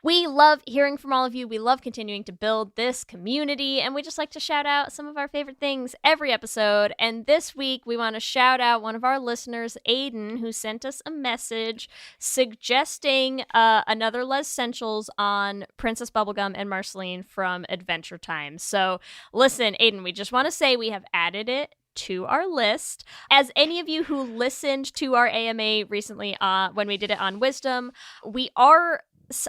Speaker 8: We love hearing from all of you. We love continuing to build this community, and we just like to shout out some of our favorite things every episode. And this week, we want to shout out one of our listeners, Aiden, who sent us a message suggesting another Les Essentials on Princess Bubblegum and Marceline from Adventure Time. So listen, Aiden, we just want to say we have added it to our list. As any of you who listened to our AMA recently when we did it on Wisdom, we are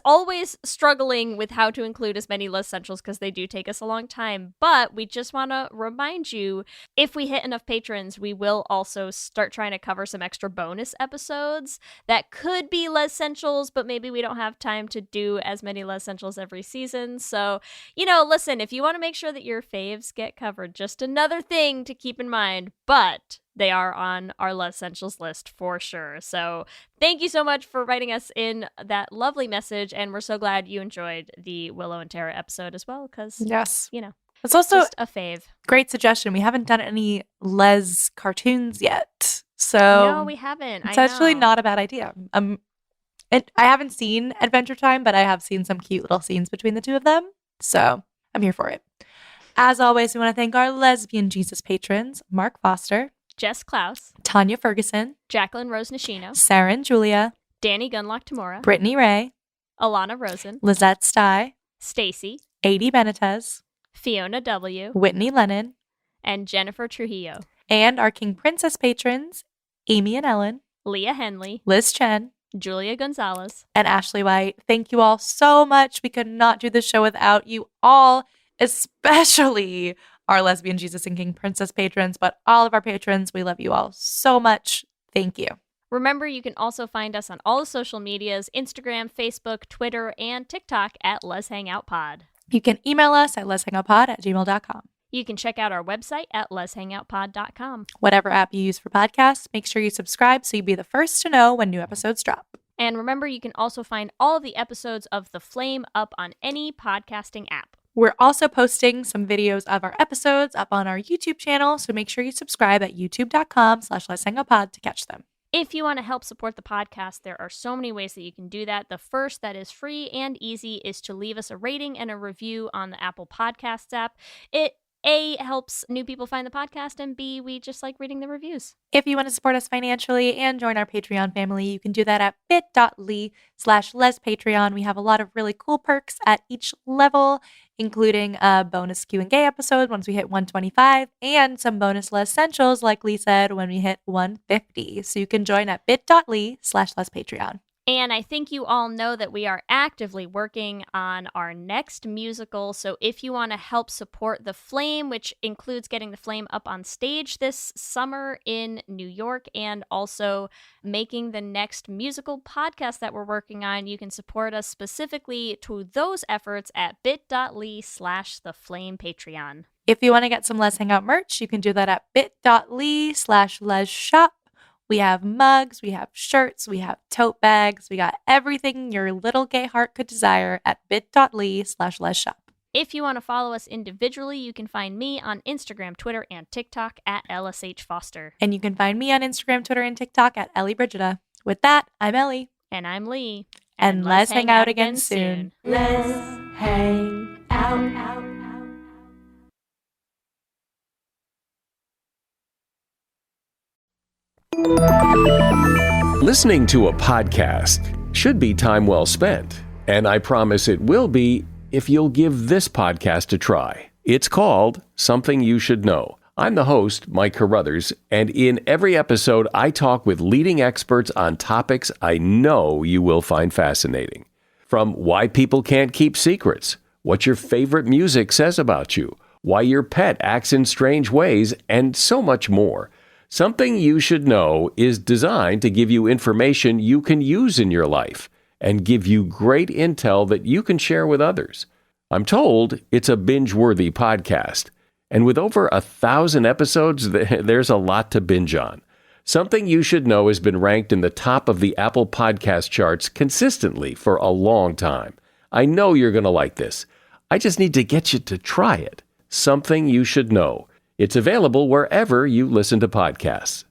Speaker 8: always struggling with how to include as many Les Essentials because they do take us a long time. But we just want to remind you, if we hit enough patrons, we will also start trying to cover some extra bonus episodes that could be Les Essentials, but maybe we don't have time to do as many Les Essentials every season. So, listen, if you want to make sure that your faves get covered, just another thing to keep in mind, but they are on our Les Essentials list for sure. So thank you so much for writing us in that lovely message. And we're so glad you enjoyed the Willow and Tara episode as well. Because,
Speaker 11: yes,
Speaker 8: it's also just a fave.
Speaker 11: Great suggestion. We haven't done any Les cartoons yet. So
Speaker 8: no, we haven't.
Speaker 11: It's actually not a bad idea. I haven't seen Adventure Time, but I have seen some cute little scenes between the two of them. So I'm here for it. As always, we want to thank our Lesbian Jesus patrons, Mark Foster,
Speaker 8: Jess Klaus,
Speaker 11: Tanya Ferguson,
Speaker 8: Jacqueline Rose Nishino,
Speaker 11: Sarah and Julia,
Speaker 8: Danny Gunlock Tamora,
Speaker 11: Brittany Ray,
Speaker 8: Alana Rosen,
Speaker 11: Lizette Stye,
Speaker 8: Stacy,
Speaker 11: Adi Benitez,
Speaker 8: Fiona W.,
Speaker 11: Whitney Lennon,
Speaker 8: and Jennifer Trujillo.
Speaker 11: And our King Princess patrons, Amy and Ellen,
Speaker 8: Leah Henley,
Speaker 11: Liz Chen,
Speaker 8: Julia Gonzalez,
Speaker 11: and Ashley White. Thank you all so much. We could not do the show without you all, especially our Lesbian Jesus and King Princess patrons, but all of our patrons, we love you all so much. Thank you.
Speaker 8: Remember, you can also find us on all the social medias, Instagram, Facebook, Twitter, and TikTok at Les Hangout Pod.
Speaker 11: You can email us at leshangoutpod@gmail.com.
Speaker 8: You can check out our website at leshangoutpod.com.
Speaker 11: Whatever app you use for podcasts, make sure you subscribe so you'll be the first to know when new episodes drop.
Speaker 8: And remember, you can also find all of the episodes of The Flame up on any podcasting app.
Speaker 11: We're also posting some videos of our episodes up on our YouTube channel, so make sure you subscribe at youtube.com/leshangoutpod to catch them.
Speaker 8: If you want to help support the podcast, there are so many ways that you can do that. The first that is free and easy is to leave us a rating and a review on the Apple Podcasts app. It A, helps new people find the podcast, and B, we just like reading the reviews.
Speaker 11: If you want to support us financially and join our Patreon family, you can do that at bit.ly/lespatreon. We have a lot of really cool perks at each level, including a bonus Q&A episode once we hit 125, and some bonus Les Essentials, like Lee said, when we hit 150. So you can join at bit.ly/lespatreon.
Speaker 8: And I think you all know that we are actively working on our next musical. So if you want to help support The Flame, which includes getting The Flame up on stage this summer in New York, and also making the next musical podcast that we're working on, you can support us specifically to those efforts at bit.ly/theflamepatreon.
Speaker 11: If you want to get some Les Hangout merch, you can do that at bit.ly/lesshop. We have mugs, we have shirts, we have tote bags. We got everything your little gay heart could desire at bit.ly/lesshop.
Speaker 8: If you want to follow us individually, you can find me on Instagram, Twitter, and TikTok at LSH Foster.
Speaker 11: And you can find me on Instagram, Twitter, and TikTok at Ellie Brigida. With that, I'm Ellie.
Speaker 8: And I'm Lee.
Speaker 11: And let's hang out again soon.
Speaker 6: Let's hang out.
Speaker 13: Listening to a podcast should be time well spent, and I promise it will be if you'll give this podcast a try. It's called Something You Should Know. I'm the host, Mike Carruthers, and in every episode, I talk with leading experts on topics I know you will find fascinating. From why people can't keep secrets, what your favorite music says about you, why your pet acts in strange ways, and so much more. Something You Should Know is designed to give you information you can use in your life and give you great intel that you can share with others. I'm told it's a binge-worthy podcast, and with over 1,000 episodes, there's a lot to binge on. Something You Should Know has been ranked in the top of the Apple Podcast charts consistently for a long time. I know you're going to like this. I just need to get you to try it. Something You Should Know. It's available wherever you listen to podcasts.